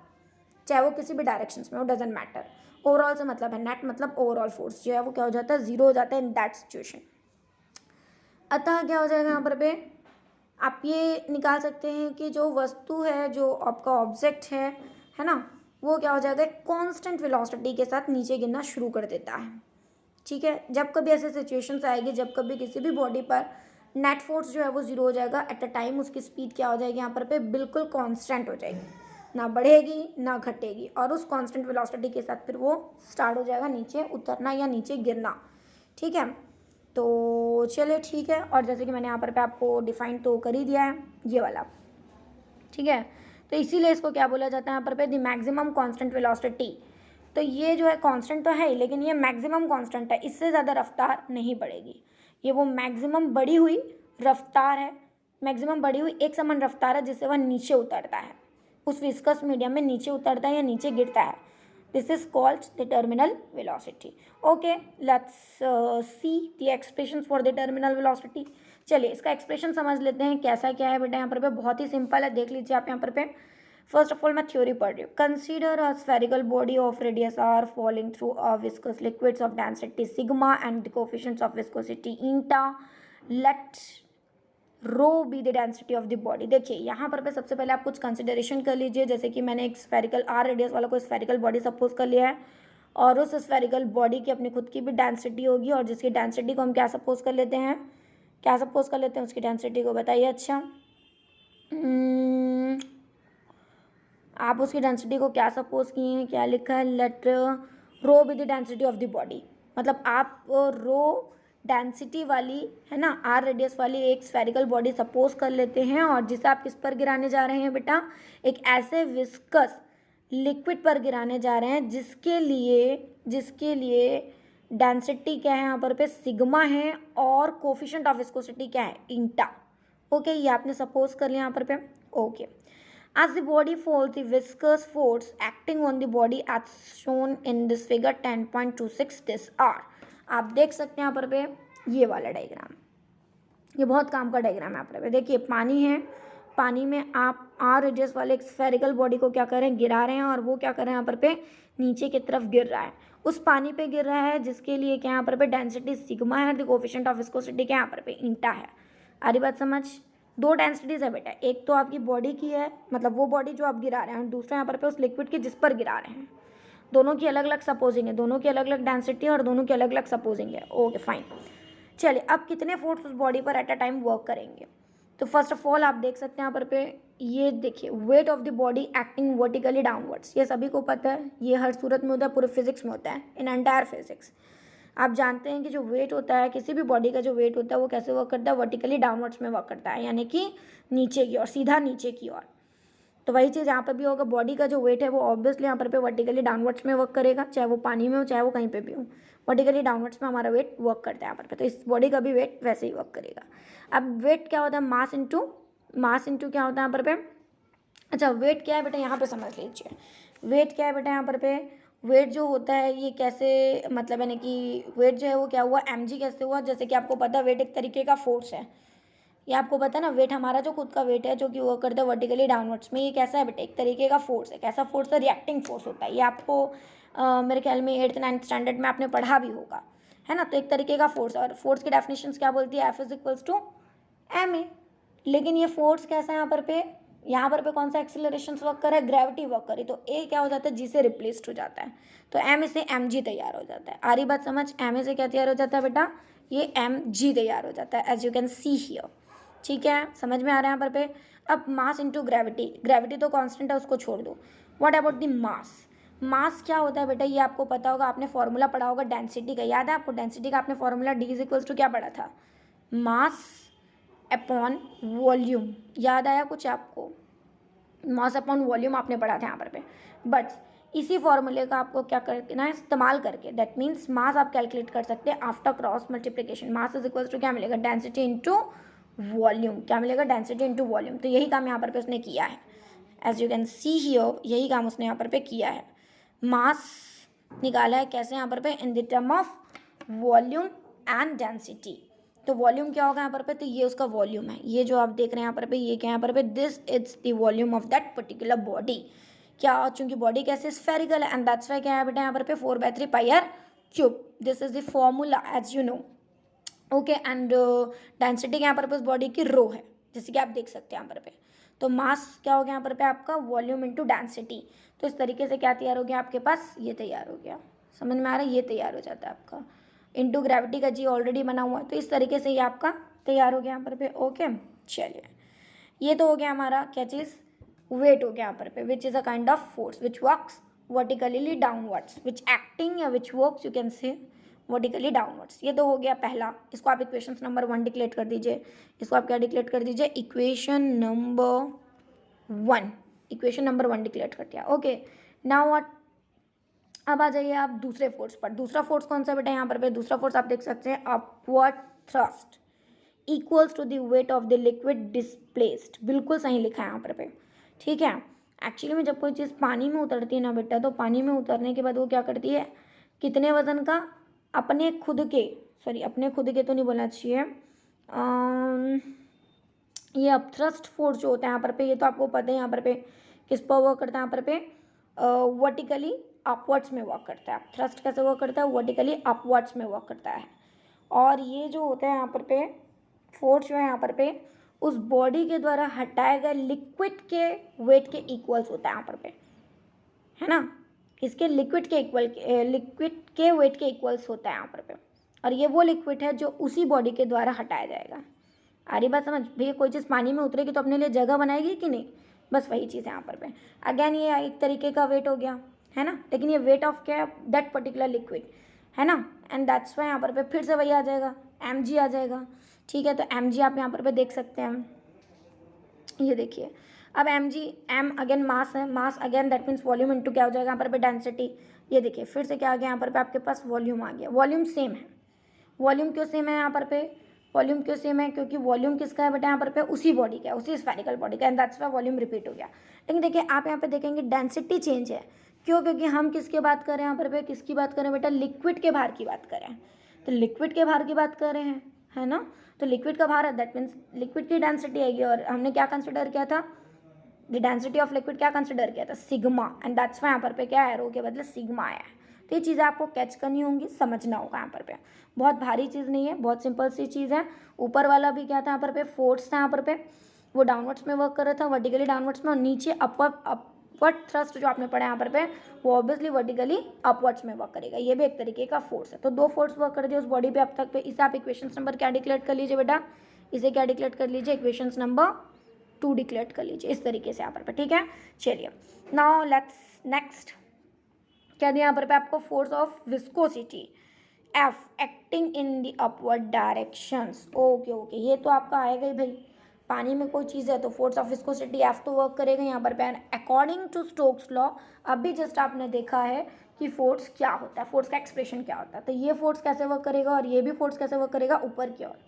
Speaker 1: चाहे वो किसी भी डायरेक्शंस में हो, डजेंट मैटर. ओवरऑल से मतलब है नेट, मतलब ओवरऑल फोर्स जो है वो क्या हो जाता है? 0 हो जाता है इन दैट सिचुएशन. अतः क्या हो जाएगा यहाँ पर पे? आप ये निकाल सकते हैं कि जो वस्तु है, जो आपका ऑब्जेक्ट है ना, वो क्या हो जाएगा? कांस्टेंट वेलोसिटी के साथ नीचे गिरना शुरू कर देता है. ठीक है, जब कभी ऐसे सिचुएशंस आएगी, जब कभी किसी भी बॉडी पर नेट फोर्स जो है वो 0 हो जाएगा, एट अ टाइम उसकी स्पीड क्या हो जाएगी यहाँ पर पे? बिल्कुल कांस्टेंट हो जाएगी, ना बढ़ेगी ना घटेगी. और उस कांस्टेंट वेलोसिटी के साथ फिर वो स्टार्ट हो जाएगा नीचे उतरना या नीचे गिरना. ठीक है, तो चलिए ठीक है. और जैसे कि मैंने यहाँ पर पे आपको डिफाइन तो कर ही दिया है ये वाला. ठीक है, तो इसीलिए इसको क्या बोला जाता है यहाँ पर पे? The maximum constant velocity. तो ये जो है कांस्टेंट तो है ही, लेकिन ये मैक्सिमम कांस्टेंट है, इससे ज़्यादा रफ्तार नहीं बढ़ेगी. ये वो मैक्सिमम बढ़ी हुई रफ्तार है, मैक्सिमम बढ़ी हुई एक समान रफ्तार है जिससे वह नीचे उतरता है, उस विस्कस मीडियम में नीचे उतरता है या नीचे गिरता है. This is called the terminal velocity. Okay, let's see the expressions for the terminal velocity. चलिए इसका एक्सप्रेशन समझ लेते हैं कैसा क्या है बेटा. यहाँ पर पे बहुत ही सिंपल है, देख लीजिए आप यहाँ पर पे. फर्स्ट ऑफ ऑल मैं थ्योरी पढ़ रही हूँ. Consider a spherical body of radius R falling through a viscous liquids of density sigma and the coefficients of viscosity eta. Let rho be the density of the body. देखिए यहाँ पर सबसे पहले आप कुछ कंसिडरेशन कर लीजिए. जैसे कि मैंने एक स्फेरिकल आर रेडियस वाला को स्फेरिकल बॉडी सपोज कर लिया है और उस स्फेरिकल बॉडी की अपनी खुद की भी डेंसिटी होगी और जिसकी डेंसिटी को हम क्या सपोज कर लेते हैं, क्या सपोज कर लेते हैं उसकी डेंसिटी को, बताइए. अच्छा आप उसकी डेंसिटी को क्या सपोज किए हैं, क्या लिखा है, let rho be the density of the body. मतलब आप रो डेंसिटी वाली है ना आर रेडियस वाली एक स्फेरिकल बॉडी सपोज कर लेते हैं और जिसे आप किस पर गिराने जा रहे हैं बेटा, एक ऐसे विस्कस लिक्विड पर गिराने जा रहे हैं जिसके लिए डेंसिटी क्या है यहाँ पर पे सिग्मा है और कोफिशिएंट ऑफ विस्कोसिटी क्या है, ईटा. ओके, ये आपने सपोज कर लिया यहाँ पर पे. Okay. As the body falls, the viscous force acting on the body as shown in this figure 10.26 this R. आप देख सकते हैं यहाँ पर पे ये वाला डायग्राम, ये बहुत काम का डायग्राम है यहाँ पर पे. देखिए पानी है, पानी में आप आर रेडियस वाले एक स्फेरिकल बॉडी को क्या कर रहे हैं, गिरा रहे हैं और वो क्या कर रहे हैं यहाँ पर पे नीचे की तरफ गिर रहा है. उस पानी पे गिर रहा है जिसके लिए क्या यहाँ पर पे डेंसिटी सिग्मा है, द कोफिशिएंट ऑफ विस्कोसिटी क्या यहाँ पर पे ईटा है. आ रही बात समझ. दो डेंसिटीज है बेटा, एक तो आपकी बॉडी की है, मतलब वो बॉडी जो आप गिरा रहे हैं, और दूसरा यहाँ पर पे उस लिक्विड की जिस पर गिरा रहे हैं. दोनों की अलग अलग सपोजिंग है, दोनों की अलग अलग डेंसिटी और दोनों की अलग अलग सपोजिंग है. Okay fine. चलिए अब कितने फोर्स उस बॉडी पर एट अ टाइम वर्क करेंगे. तो फर्स्ट ऑफ ऑल आप देख सकते हैं यहाँ पर पे ये देखिए wait of the body acting vertically downwards. ये सभी को पता है, ये हर सूरत में होता है, पूरे फिजिक्स में होता है, इन एंटायर फिजिक्स. आप जानते हैं कि जो वेट होता है किसी भी बॉडी का, जो वेट होता है वो कैसे वर्क करता है, वर्टिकली डाउनवर्ड्स में वर्क करता है, यानी कि नीचे की ओर, सीधा नीचे की ओर. तो वही चीज़ यहाँ पर भी होगा. बॉडी का जो वेट है वो ऑब्वियसली यहाँ पर पे वर्टिकली डाउनवर्ड्स में वर्क करेगा, चाहे वो पानी में हो चाहे वो कहीं पे भी हो. वर्टिकली डाउनवर्ड्स में हमारा वेट वर्क करता है यहाँ पर पे. तो इस बॉडी का भी वेट वैसे ही वर्क करेगा. अब वेट क्या होता है, मास इंटू क्या होता है यहाँ पर पे. अच्छा वेट क्या है बेटा, यहाँ पे समझ लीजिए. वेट क्या है बेटा यहाँ पर पे, वेट जो होता है ये कैसे, मतलब यानी कि वेट जो है वो क्या हुआ, mg कैसे हुआ. जैसे कि आपको पता है वेट एक तरीके का फोर्स है, ये आपको पता है ना. वेट हमारा जो खुद का वेट है जो कि वर्क करता है वर्टिकली डाउनवर्ड्स में, ये कैसा है बेटा, एक तरीके का फोर्स है. कैसा फोर्स है, रिएक्टिंग फोर्स होता है. ये आपको मेरे ख्याल में 8th 9th स्टैंडर्ड में आपने पढ़ा भी होगा, है ना. तो एक तरीके का फोर्स, और फोर्स की डेफिनेशन क्या बोलती है, F is equals to ma. लेकिन ये फोर्स कैसा है यहाँ पर पे कौन सा एक्सेलरेशन वर्क कर रहा है, ग्रेविटी वर्क करी. तो ए क्या हो जाता है, जी से रिप्लेस्ड हो जाता है. तो एम से एम जी तैयार हो जाता है. आ रही बात समझ. एम से क्या तैयार हो जाता है बेटा, ये एम जी तैयार हो जाता है, as you can see here. ठीक है, समझ में आ रहा है यहाँ पर पे. अब मास इंटू ग्रेविटी, ग्रेविटी तो कांस्टेंट है उसको छोड़ दो. What about the mass. Mass क्या होता है बेटा, ये आपको पता होगा, आपने फॉर्मूला पढ़ा होगा डेंसिटी का. याद है आपको डेंसिटी का, आपने formula D is equals to क्या पढ़ा था, मास अपॉन वॉल्यूम. याद आया कुछ आपको, मास अपॉन वॉल्यूम आपने पढ़ा था यहाँ पर पे. बट इसी फॉर्मूले का आपको क्या करना है, इस्तेमाल करके, दैट मीन्स मास आप कैलकुलेट कर सकते हैं after cross multiplication. Mass is equals to क्या मिलेगा, डेंसिटी इंटू वॉल्यूम. क्या मिलेगा, डेंसिटी इंटू वॉल्यूम. तो यही काम यहाँ पर पे उसने किया है, as you can see here, यही काम उसने यहाँ पर पे किया है. मास निकाला है कैसे यहाँ पर पे, in the term of volume and density. तो वॉल्यूम क्या होगा यहाँ पर पे, तो ये उसका वॉल्यूम है. ये जो आप देख रहे हैं यहाँ पर पे, ये क्या यहाँ पर पे, this is the volume of that particular body. क्या, चूंकि बॉडी कैसे स्फेरिकल है, एंड दैट्स वाई क्या है बेटा यहाँ पर पे 4/3 pi r cube. This is the formula as you know. Okay, and density यहाँ पर पे उस बॉडी की रो है, जैसे कि आप देख सकते हैं यहाँ पर पे. तो मास क्या हो गया यहाँ पर पे आपका, वॉल्यूम इंटू डेंसिटी. तो इस तरीके से क्या तैयार हो गया आपके पास, ये तैयार हो गया. समझ में आ रहा है, ये तैयार हो जाता है आपका. इंटू ग्रेविटी का जी ऑलरेडी बना हुआ है, तो इस तरीके से ये आपका तैयार हो गया यहाँ पर पे. ओके चलिए, ये तो हो गया हमारा क्या चीज़, वेट हो गया यहाँ पर पे, which is a kind of force which works vertically downwards, which acting या which works you can say vertically downwards. ये तो हो गया पहला. इसको आप इक्वेशन नंबर 1 डिक्लेयर कर दीजिए. इसको आप क्या डिक्लेयर कर दीजिए, equation number 1. Equation number 1 declare कर दिया. Okay, now what. अब आ जाइए आप दूसरे फोर्स पर. दूसरा फोर्स कौन सा बेटा यहाँ पर पे, दूसरा फोर्स आप देख सकते हैं, upward thrust equals to the weight of the liquid displaced. बिल्कुल सही लिखा है यहाँ पर पे. ठीक है, एक्चुअली में जब कोई चीज़ पानी में उतरती है ना बेटा, तो पानी में उतरने के बाद वो क्या करती है, कितने वजन का, अपने खुद के तो नहीं बोलना चाहिए, ये अपथ्रस्ट फोर्स जो होता है यहाँ पर पे, ये तो आपको पता है यहाँ पर पे किस पर वर्क करता है यहाँ पर पे, वर्टिकली अपवर्ड्स में वर्क करता है। थ्रस्ट कैसे वर्क करता है, वर्टिकली अपवर्ड्स में वर्क करता है। और ये जो होता है यहाँ पर पे फोर्स जो है यहाँ पर पे उस बॉडी के द्वारा हटाए गए लिक्विड के वेट के इक्वल्स होता है यहाँ पर पे, है ना, इसके लिक्विड के इक्वल, लिक्विड के वेट के इक्वल्स होता है यहाँ पर पे। और ये वो लिक्विड है जो उसी बॉडी के द्वारा हटाया जाएगा। आ रही बात समझ, भैया कोई चीज़ पानी में उतरेगी तो अपने लिए जगह बनाएगी कि नहीं, बस वही चीज़ है यहाँ पर पे। अगेन ये एक तरीके का वेट हो गया, है ना, लेकिन ये वेट ऑफ क्या है, दैट पर्टिकुलर लिक्विड, है ना, एंड दैट्स वाई यहाँ पर पे फिर से वही आ जाएगा, mg आ जाएगा। ठीक है, तो mg आप यहाँ पर पे देख सकते हैं, ये देखिए। अब mg, m अगेन मास है, mass again that means volume into क्या हो जाएगा यहाँ पर पे, डेंसिटी। ये देखिए फिर से क्या आ गया यहाँ पर पे, आपके पास वॉल्यूम आ गया। वॉल्यूम सेम है, वॉल्यूम क्यों सेम है यहाँ पर पे, वॉल्यूम क्यों सेम है, क्योंकि वॉल्यूम किसका है बेटा यहाँ पर पे, उसी बॉडी का है, उसी स्फेरिकल बॉडी का, and that's why volume repeat हो गया। लेकिन देखिए आप यहाँ पे देखेंगे डेंसिटी चेंज है, क्यों, क्योंकि हम किसके बात कर रहे हैं यहाँ पर पे, किसकी बात कर रहे हैं बेटा, लिक्विड के भार की बात कर रहे हैं। तो लिक्विड के भार की बात कर रहे हैं, है ना, तो लिक्विड का भार है, दैट मीन्स लिक्विड की डेंसिटी आएगी। और हमने क्या कंसिडर किया था, द डेंसिटी ऑफ लिक्विड क्या कंसिडर किया था, सिग्मा, एंड दैट्स वाई यहाँ पर पे क्या एरो के बदले सिग्मा आया है। तो ये चीज़ें आपको कैच करनी होंगी, समझना होगा यहाँ पर पे। बहुत भारी चीज़ नहीं है, बहुत सिंपल सी चीज़ है। ऊपर वाला भी क्या था यहाँ पर पे, फोर्स था यहाँ पर पे, वो डाउनवर्ड्स में वर्क कर रहा था, वर्टिकली डाउनवर्ड्स में, और नीचे अपवर्ड थ्रस्ट जो आपने पढ़ा यहाँ पर पे वो ऑब्वियसली वर्टिकली अपवर्ड्स में वर्क करेगा। ये भी एक तरीके का फोर्स है। तो दो फोर्स वर्क कर दिए उस बॉडी पे अब तक पे। इसे आप इक्वेशन नंबर क्या डिक्लेयर कर लीजिए बेटा, इसे क्या डिक्लेयर कर लीजिए, इक्वेशन नंबर 2 डिक्लेयर कर लीजिए इस तरीके से यहाँ पर पे। ठीक है, चलिए नाउ लेट्स नेक्स्ट क्या दिया यहाँ पर पे आपको, force of viscosity F acting in the upward directions. Okay okay, ये तो आपका आएगा ही भाई, पानी में कोई चीज़ है तो फोर्स ऑफ विस्कोसिटी F तो वर्क करेगा यहाँ पर पे। अकॉर्डिंग टू स्टोक्स लॉ, अभी जस्ट आपने देखा है कि फोर्स क्या होता है, फोर्स का एक्सप्रेशन क्या होता है। तो ये फोर्स कैसे वर्क करेगा और ये भी फोर्स कैसे वर्क करेगा, ऊपर की ओर।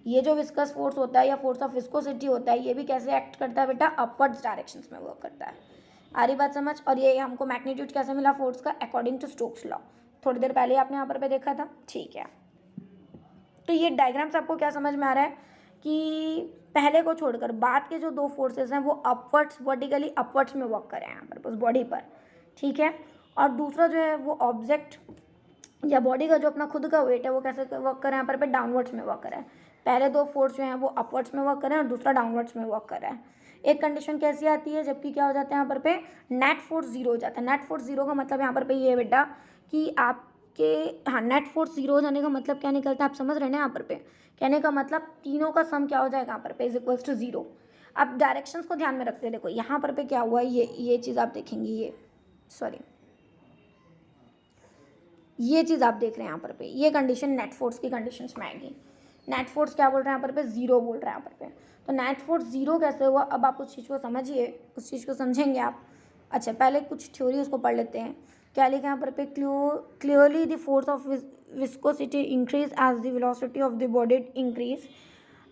Speaker 1: ये जो विस्कस फोर्स होता है या फोर्स ऑफ विस्कोसिटी होता है, ये भी कैसे एक्ट करता है बेटा, अपवर्ड्स डायरेक्शंस में वर्क करता है। आ रही बात समझ। और ये हमको मैग्नीट्यूड कैसे मिला फोर्स का, अकॉर्डिंग टू स्टोक्स लॉ, थोड़ी देर पहले आपने यहाँ पर पे देखा था। ठीक है, तो ये डायग्राम्स आपको क्या समझ में आ रहा है कि पहले को छोड़कर बाद के जो दो फोर्सेस हैं वो अपवर्ड्स, वर्टिकली अपवर्ड्स में वर्क कर रहे हैं यहाँ पर उस बॉडी पर। ठीक है, और दूसरा जो है वो ऑब्जेक्ट या बॉडी का जो अपना खुद का वेट है वो कैसे वर्क कर रहे हैं यहाँ पर पे, डाउनवर्ड्स में वर्क कर रहा है। पहले दो फोर्स जो हैं वो अपवर्ड्स में वर्क कर रहे हैं और दूसरा डाउनवर्ड्स में वर्क कर रहा है। एक कंडीशन कैसी आती है, जबकि क्या हो जाता है यहाँ पर पे, नेट फोर्स जीरो हो जाता है। नेट फोर्स जीरो का मतलब यहाँ पर पे ये है बेटा कि आपके, हाँ, नेट फोर्स जीरो हो जाने का मतलब क्या निकलता है, आप समझ रहे हैं ना यहाँ पर पे, कहने का मतलब तीनों का सम क्या हो जाएगा यहाँ पर पे, इज इक्वल्स टू जीरो। अब डायरेक्शंस को ध्यान में रखते हैं, देखो यहाँ पर पे क्या हुआ है, ये चीज़ आप देखेंगे, ये सॉरी ये चीज़ आप देख रहे हैं यहाँ पर पे, ये कंडीशन नेट फोर्स की कंडीशंस में आएगी। नेट फोर्स क्या बोल रहे हैं यहाँ पर पे, जीरो बोल रहे हैं यहाँ पर पे। तो नेट फोर्स जीरो कैसे हुआ, अब आप उस चीज़ को समझिए, उस चीज़ को समझेंगे आप। अच्छा, पहले कुछ थ्योरी उसको पढ़ लेते हैं। क्या लिखा यहाँ पर पे, clearly the force of viscosity increase as the velocity of the body increase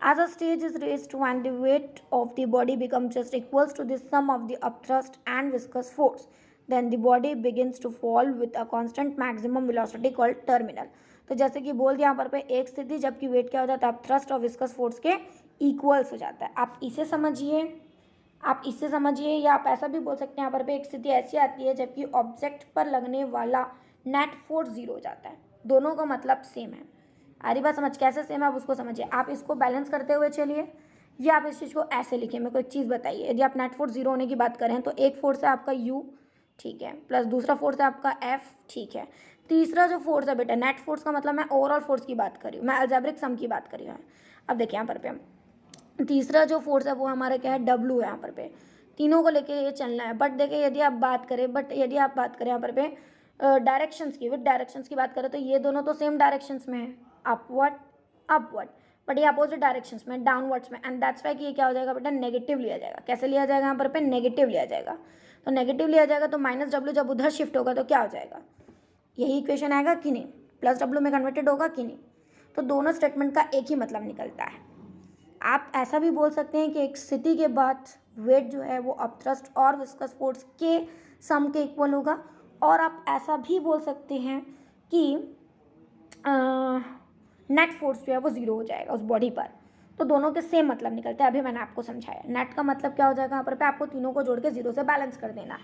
Speaker 1: as a stage is raised when the weight of the body becomes just equals to the sum of the upthrust and viscous force, then the body begins to fall with a constant maximum velocity called terminal। तो जैसे कि बोल दिया यहाँ पर पे, एक स्थिति जबकि वेट क्या हो जाता है, अपथ्रस्ट और विस्कस फोर्स के इक्वल्स हो जाता है। आप इसे समझिए, आप इससे समझिए, या आप ऐसा भी बोल सकते हैं यहाँ पर पे, एक स्थिति ऐसी आती है जबकि ऑब्जेक्ट पर लगने वाला नेट फोर्स जीरो हो जाता है। दोनों का मतलब सेम है। आ रही बात समझ, कैसे सेम है आप उसको समझिए। आप इसको बैलेंस करते हुए चलिए, या आप इस चीज़ को ऐसे लिखिए। मेरे को एक चीज़ बताइए, यदि आप नेट फोर्स जीरो होने की बात करें तो एक फोर्स है आपका यू, ठीक है, प्लस दूसरा फोर्स है आपका एफ, ठीक है, तीसरा जो फोर्स है बेटा, नेट फोर्स का मतलब मैं ओवरऑल फोर्स की बात कर रही हूँ, मैं अलजेब्रिक सम की बात कर रही हूँ। अब देखिए यहाँ पर पे तीसरा जो फोर्स है वो हमारा क्या है, डब्लू है यहाँ पर पे। तीनों को लेके ये चलना है। बट देखिए यदि आप बात करें यहाँ पर पे डायरेक्शंस की, विद डायरेक्शंस की बात करें तो ये दोनों तो सेम डायरेक्शंस में है, अपवर्ड अपवर्ड, बट ये अपोजिट डायरेक्शंस में, डाउनवर्ड्स में, एंड दैट्स वाई कि ये क्या हो जाएगा बेटा, नेगेटिव लिया जाएगा। कैसे लिया जाएगा यहाँ पर पे, नेगेटिव लिया जाएगा। तो नेगेटिव लिया जाएगा तो माइनस डब्ल्यू जब उधर शिफ्ट होगा तो क्या हो जाएगा, यही इक्वेशन आएगा कि नहीं, प्लस डब्ल्यू में कन्वर्टेड होगा कि नहीं। तो दोनों स्टेटमेंट का एक ही मतलब निकलता है। आप ऐसा भी बोल सकते हैं कि एक स्थिति के बाद वेट जो है वो अपथ्रस्ट और विस्कस फोर्स के सम के इक्वल होगा, और आप ऐसा भी बोल सकते हैं कि नेट फोर्स जो है वो जीरो हो जाएगा उस बॉडी पर। तो दोनों के सेम मतलब निकलते हैं। अभी मैंने आपको समझाया। नेट का मतलब क्या हो जाएगा यहाँ पर पे, आपको तीनों को जोड़ के 0 से बैलेंस कर देना है,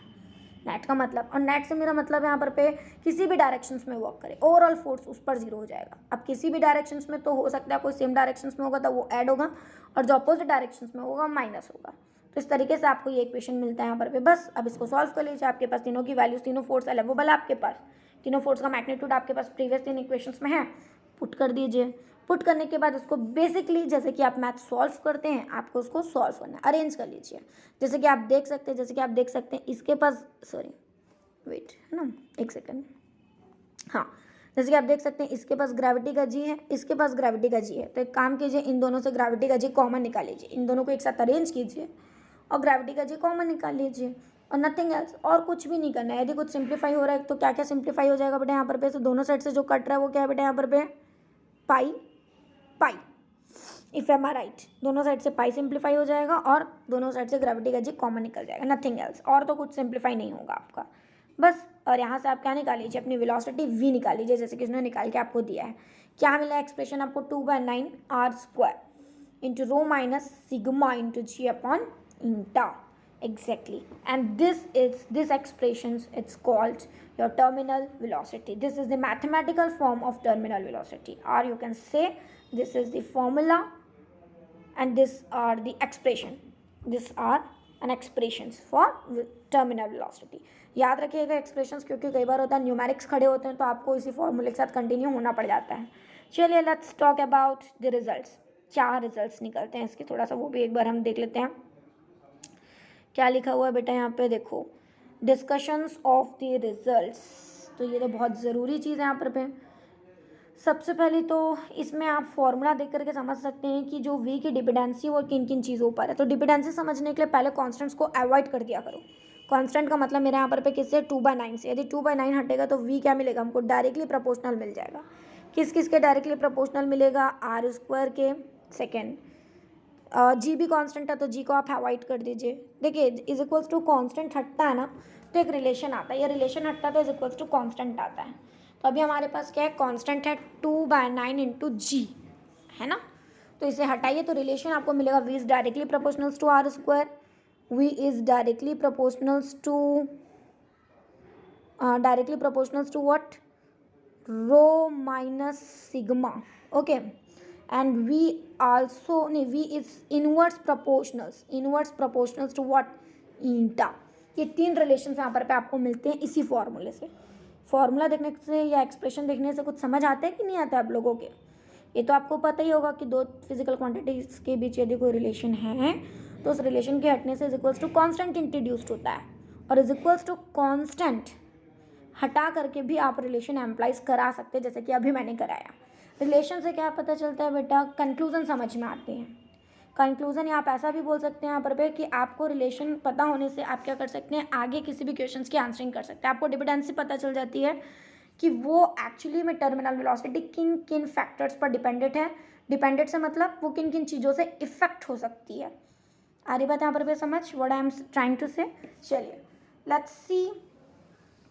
Speaker 1: नेट का मतलब। और नेट से मेरा मतलब यहाँ पर पे किसी भी डायरेक्शंस में वर्क करे, ओवरऑल फोर्स उस पर 0 हो जाएगा। अब किसी भी डायरेक्शंस में तो हो सकता है कोई सेम डायरेक्शंस में होगा तो वो ऐड होगा, और जो अपोजिट डायरेक्शंस में होगा माइनस होगा। तो इस तरीके से आपको ये इक्वेशन मिलता है यहाँ पर पे। बस अब इसको सॉल्व कर लीजिए। आपके पास तीनों की वैल्यूज, तीनों फोर्स अवेलेबल है आपके पास, तीनों फोर्स का मैग्नीट्यूड आपके पास प्रीवियस 3 इक्वेशंस में है। पुट कर दीजिए। पुट करने के बाद उसको बेसिकली जैसे कि आप मैथ सॉल्व करते हैं, आपको उसको सॉल्व करना है, अरेंज कर लीजिए। जैसे कि आप देख सकते हैं इसके पास, सॉरी वेट है ना, एक सेकेंड, हाँ, जैसे कि आप देख सकते हैं इसके पास ग्रेविटी का जी है, इसके पास ग्रेविटी का जी है। तो एक काम कीजिए, इन दोनों से ग्रेविटी का जी कॉमन निकाल लीजिए, इन दोनों को एक साथ अरेंज कीजिए और ग्रेविटी का जी कॉमन निकाल लीजिए, और नथिंग एल्स, और कुछ भी नहीं करना है। यदि कुछ सिंप्लीफाई हो रहा है तो क्या क्या सिंप्लीफाई हो जाएगा बेटा यहाँ पर पे, तो दोनों साइड से जो कट रहा है वो क्या है बेटा यहाँ पर पे, पाई पाई, इफ एम आर राइट, दोनों साइड से पाई सिंप्लीफाई हो जाएगा और दोनों साइड से ग्रेविटी का जी कॉमन निकल जाएगा, नथिंग एल्स। और तो कुछ सिंप्लीफाई नहीं होगा आपका बस। और यहाँ से आप क्या निकाल लीजिए, अपनी वेलोसिटी v निकाल लीजिए, जैसे कि उसने निकाल के आपको दिया है। क्या मिला एक्सप्रेशन आपको, 2/9 r² into rho minus sigma into g upon eta, exactly. And this expression, it's called your terminal velocity. This is the mathematical form of terminal velocity, or you can say this is the formula and these are the expression. These are an expressions for terminal velocity. याद रखिएगा एक्सप्रेशंस, क्योंकि कई बार होता है न्यूमेरिक्स खड़े होते हैं तो आपको इसी फॉर्मूले के साथ कंटिन्यू होना पड़ जाता है। चलिए let's talk about the results. क्या रिजल्ट्स निकलते हैं इसके, थोड़ा सा वो भी एक बार हम देख लेते हैं। क्या लिखा हुआ है बेटा यहाँ पे देखो, डिस्कशंस ऑफ द रिजल्ट्स। तो ये तो बहुत ज़रूरी चीज़ है यहाँ पर पे। सबसे पहले तो इसमें आप फॉर्मूला देख करके समझ सकते हैं कि जो v की डिपेंडेंसी वो किन किन चीज़ों पर है। तो डिपेंडेंसी समझने के लिए पहले कॉन्स्टेंट्स को अवॉइड कर दिया करो। कांस्टेंट का मतलब मेरे यहाँ पर पे किससे, 2/9 से। यदि 2/9 हटेगा तो v क्या मिलेगा हमको, डायरेक्टली प्रोपोर्शनल मिल जाएगा। किस किस के डायरेक्टली प्रोपोर्शनल मिलेगा, r² के। सेकेंड, जी भी कांस्टेंट है तो जी को आप अवॉइड कर दीजिए। देखिए इज इक्वल्स टू कांस्टेंट हटता है ना तो एक रिलेशन आता है, ये रिलेशन हटता है तो इज इक्वल्स टू कांस्टेंट आता है। तो अभी हमारे पास क्या है, कांस्टेंट है 2/9 इंटू जी, है ना। तो इसे हटाइए तो रिलेशन आपको मिलेगा v is directly proportionals to r², v is directly proportionals to what, rho minus sigma, okay. And v also नहीं, v is inverse proportionals to what, eta. ये 3 रिलेशन यहाँ पर पे आपको मिलते हैं इसी फॉर्मूले से। फॉर्मूला देखने से या एक्सप्रेशन देखने से कुछ समझ आता है कि नहीं आता है आप लोगों के, ये तो आपको पता ही होगा कि दो फिजिकल क्वांटिटीज के बीच यदि कोई रिलेशन है तो उस रिलेशन के हटने से is equals to constant introduced होता है, और इज इक्वल्स टू कॉन्स्टेंट हटा करके भी आप रिलेशन एम्प्लाइज करा सकते हैं, जैसे कि अभी मैंने कराया। रिलेशन से क्या पता चलता है बेटा, कंक्लूजन समझ में आते हैं। कंक्लूजन या आप ऐसा भी बोल सकते हैं यहाँ पर कि आपको रिलेशन पता होने से आप क्या कर सकते हैं, आगे किसी भी क्वेश्चंस की आंसरिंग कर सकते हैं। आपको डिपेंडेंसी पता चल जाती है कि वो एक्चुअली में टर्मिनल वेलोसिटी किन किन फैक्टर्स पर डिपेंडेंट है। डिपेंडेंट से मतलब वो किन किन चीज़ों से इफेक्ट हो सकती है। आ रही बात यहाँ पर भी समझ, what I am trying to say. चलिए लेट्स सी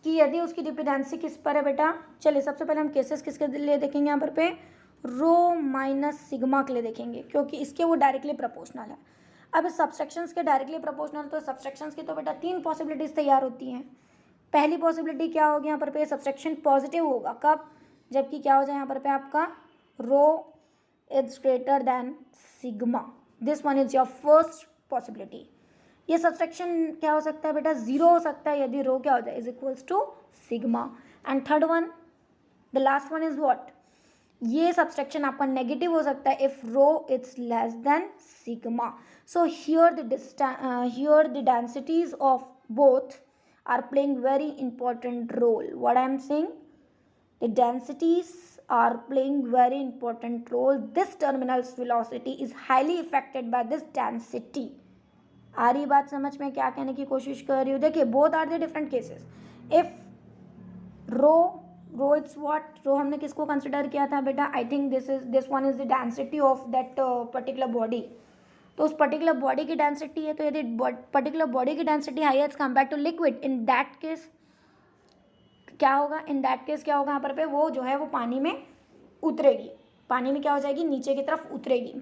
Speaker 1: कि यदि उसकी डिपेंडेंसी किस पर है बेटा। चलिए सबसे पहले हम केसेस किसके लिए देखेंगे यहाँ पर पे, रो माइनस सिग्मा के लिए देखेंगे, क्योंकि इसके वो डायरेक्टली प्रोपोर्शनल है। अब सब्सट्रैक्शंस के डायरेक्टली प्रोपोर्शनल, तो सब्सट्रैक्शंस की तो बेटा 3 पॉसिबिलिटीज़ तैयार होती हैं। पहली पॉसिबिलिटी क्या होगी यहाँ पर पे, सब्सट्रैक्शन पॉजिटिव होगा कब, जबकि क्या हो जाए यहाँ पर पे आपका rho is greater than sigma. This one is your first possibility. ये सब्सट्रैक्शन क्या हो सकता है बेटा, 0 हो सकता है यदि रो क्या हो जाए, is equals to sigma. And third one, the last one is what, ये सब्सट्रैक्शन आपका नेगेटिव हो सकता है if rho is less than sigma. So here the densities of both are playing very important role. What I am saying, the densities are playing very important role. This terminal velocity is highly affected by this density. आ रही बात समझ में, क्या कहने की कोशिश कर रही हूँ। देखिए both are the different cases. If rho it's what, rho हमने किसको कंसिडर किया था बेटा, I think this one is the density of that particular body. तो उस पर्टिकुलर बॉडी की डेंसिटी है, तो यदि पर्टिकुलर बॉडी की density high as compare to liquid, in that case क्या होगा, यहाँ पर पे वो जो है वो पानी में उतरेगी, पानी में क्या हो जाएगी, नीचे की तरफ उतरेगी।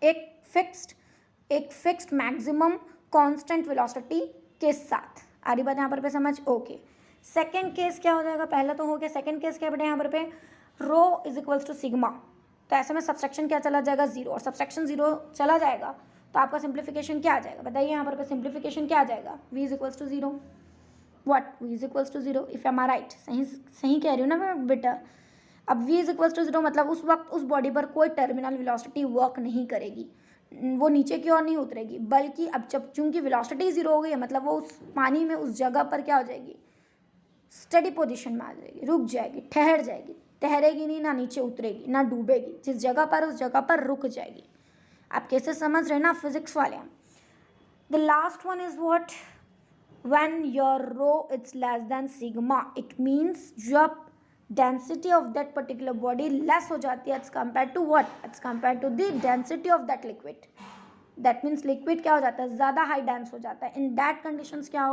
Speaker 1: एक फिक्स्ड मैक्सिमम कांस्टेंट वेलोसिटी के साथ। आ रही बात यहाँ पर पे समझ? ओके। सेकेंड केस क्या हो जाएगा? पहला तो हो गया, सेकेंड केस क्या बेटा यहाँ पर पे रो इज इक्वल्स टू सिग्मा। तो ऐसे में सबसेक्शन क्या चला जाएगा? जीरो। और सबसेक्शन जीरो चला जाएगा तो आपका सिंप्लीफिकेशन क्या आ जाएगा? बताइए यहाँ पर पे सिंप्लीफिकेशन क्या आ जाएगा? v is equals to zero. What? v is equals to zero if am are right? सही कह रही हूँ ना मैं बेटा? अब v is equals to zero मतलब उस वक्त उस बॉडी पर कोई टर्मिनल वेलोसिटी वर्क नहीं करेगी, वो नीचे की ओर नहीं उतरेगी, बल्कि अब जब चूंकि वेलोसिटी जीरो हो गई है मतलब वो उस पानी में उस जगह पर क्या हो जाएगी? स्टडी पोजीशन में आ जाएगी, रुक जाएगी, ठहर जाएगी, ठहरेगी नहीं, ना नीचे उतरेगी ना डूबेगी, जिस जगह पर उस जगह पर रुक जाएगी। आप कैसे समझ रहे हैं ना फिजिक्स वाले? The last one is what? When your rho it's less than sigma, it means जब density of that particular body less हो जाती है as compare to what? As compare to the density of that liquid. That means liquid क्या हो जाता है? ज़्यादा हाई डेंस हो जाता है। इन दैट कंडीशंस क्या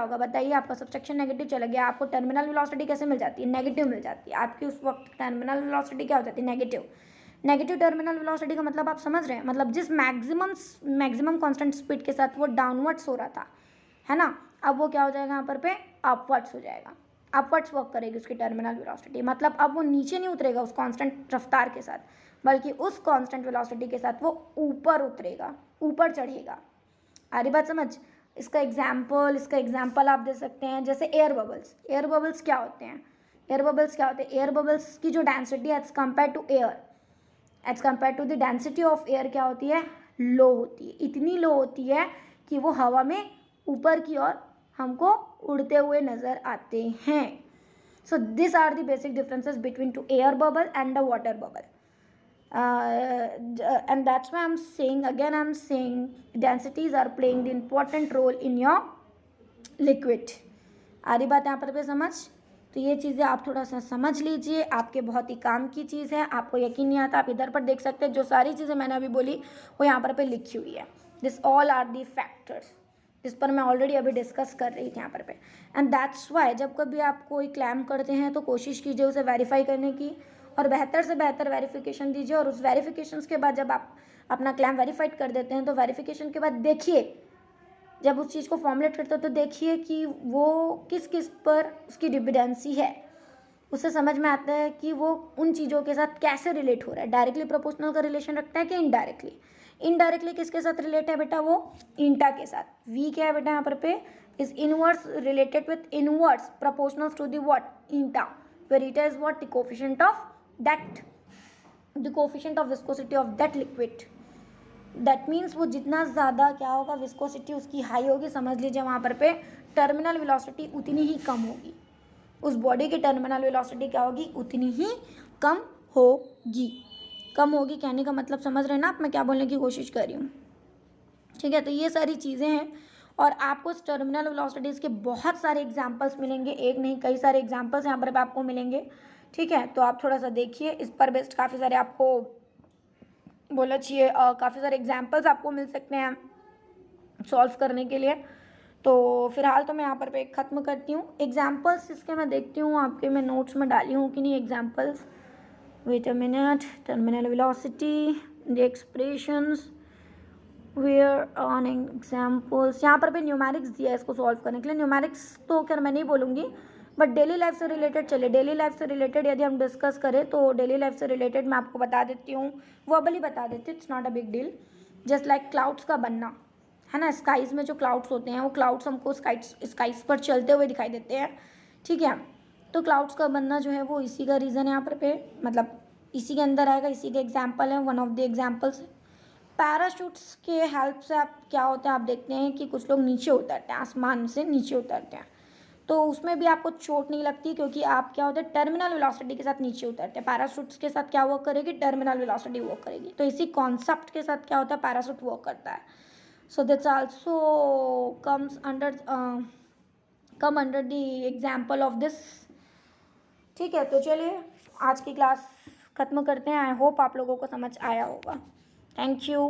Speaker 1: होगा? बताइए? आपका सबसेक्शन नेगेटिव चला गया, आपको टर्मिनल वेलोसिटी कैसे मिल जाती है? नेगेटिव मिल जाती है। आपकी उस वक्त टर्मिनल वेलोसिटी क्या हो जाती है? नेगेटिव। नेगेटिव टर्मिनल वेलोसिटी का मतलब आप समझ रहे हैं? मतलब जिस मैक्सिमम कांस्टेंट स्पीड के साथ वो डाउनवर्ड्स हो रहा था, है ना, अब वो क्या हो जाएगा यहाँ पर पे? अपवर्ड्स हो जाएगा। अपवर्ड्स वर्क करेगी उसकी टर्मिनल वेलोसिटी, मतलब अब वो नीचे नहीं उतरेगा उस कांस्टेंट रफ्तार के साथ, बल्कि उस कांस्टेंट वेलोसिटी के साथ वो ऊपर उतरेगा, ऊपर चढ़ेगा। आ रही बात समझ? इसका एग्जाम्पल आप दे सकते हैं जैसे एयर बबल्स। एयर बबल्स क्या होते हैं? एयर बबल्स की जो density as compare to air, as compare to the density of air क्या होती है? लो होती है। इतनी लो होती है कि वो हवा में ऊपर की ओर हमको उड़ते हुए नजर आते हैं। So this are the basic differences between two air bubble and the water bubble. And that's why I'm saying densities are playing the important role in your liquid. आ रही बात यहाँ पर समझ? तो ये चीज़ें आप थोड़ा सा समझ लीजिए, आपके बहुत ही काम की चीज़ है। आपको यकीन नहीं आता आप इधर पर देख सकते हैं, जो सारी चीज़ें मैंने अभी बोली वो यहाँ पर लिखी हुई है। This all are the factors जिस पर मैं ऑलरेडी अभी डिस्कस कर रही थी यहाँ पर एंड दैट्स वाई जब कभी आप कोई क्लेम करते हैं तो कोशिश कीजिए उसे वेरीफाई करने की, और बेहतर से बेहतर वेरिफिकेशन दीजिए। और उस वेरिफिकेशन के बाद जब आप अपना क्लेम वेरीफाइड कर देते हैं तो वेरिफिकेशन के बाद देखिए, जब उस चीज़ को फॉर्मुलेट करते हो तो देखिए कि वो किस किस पर उसकी डिपेंडेंसी है। उससे समझ में आता है कि वो उन चीज़ों के साथ कैसे रिलेट हो रहा है। डायरेक्टली प्रोपोर्शनल का रिलेशन रखता है कि इनडायरेक्टली किसके साथ रिलेट है बेटा? वो इंटा के साथ। वी क्या है बेटा यहाँ पर is inverse related with inverse proportional to the what? Eta, where eta is what? The coefficient of viscosity of that liquid. That means वो जितना ज़्यादा क्या होगा विस्कोसिटी उसकी हाई होगी, समझ लीजिए वहाँ पर टर्मिनल वेलोसिटी उतनी ही कम होगी। उस बॉडी की टर्मिनल वेलोसिटी क्या होगी? उतनी ही कम होगी। कहने का मतलब समझ रहे हैं ना आप मैं क्या बोलने की कोशिश कर रही हूँ? ठीक है, तो ये सारी चीज़ें हैं और आपको टर्मिनल वेलोसिटीज़ के बहुत सारे एग्जाम्पल्स मिलेंगे, एक नहीं कई सारे एग्जाम्पल्स यहाँ पर आपको मिलेंगे। ठीक है, तो आप थोड़ा सा देखिए, इस पर बेस्ड काफ़ी सारे आपको बोला चाहिए काफ़ी सारे एग्जाम्पल्स आपको मिल सकते हैं सॉल्व करने के लिए। तो फिलहाल तो मैं यहाँ पर ख़त्म करती हूँ। एग्जाम्पल्स इसके मैं देखती हूँ आपके मैं नोट्स में डाली हूँ कि नहीं examples. Wait a minute. Terminal velocity, the expressions, where on examples. यहाँ पर न्यूमेरिक्स दिया है इसको सॉल्व करने के लिए। न्यूमेरिक्स तो खैर मैं नहीं बोलूँगी, बट डेली लाइफ से रिलेटेड चले। डेली लाइफ से रिलेटेड यदि हम डिस्कस करें तो डेली लाइफ से रिलेटेड मैं आपको बता देती हूँ, वर्बली बता देती हूँ, it's not a big deal. Just like clouds का बनना है ना, स्काईज में जो क्लाउड्स होते हैं वो क्लाउड्स हमको स्काईज पर चलते हुए दिखाई देते हैं। ठीक है, तो क्लाउड्स का बनना जो है वो इसी का रीज़न है यहाँ पर मतलब इसी के अंदर आएगा, इसी के एग्जाम्पल है, one of the examples. Parachutes के हेल्प से आप क्या होता है आप देखते हैं कि कुछ लोग नीचे उतरते हैं, आसमान से नीचे उतरते हैं, तो उसमें भी आपको चोट नहीं लगती क्योंकि आप क्या होता है टर्मिनल वेलोसिटी के साथ नीचे उतरते हैं। पैराशूट्स के साथ क्या वर्क करेगी? टर्मिनल वेलोसिटी वर्क करेगी। तो इसी कॉन्सेप्ट के साथ क्या होता है पैराशूट वर्क करता है। So that's also come under the example of this. ठीक है, तो चलिए आज की क्लास ख़त्म करते हैं। आई होप आप लोगों को समझ आया होगा। Thank you.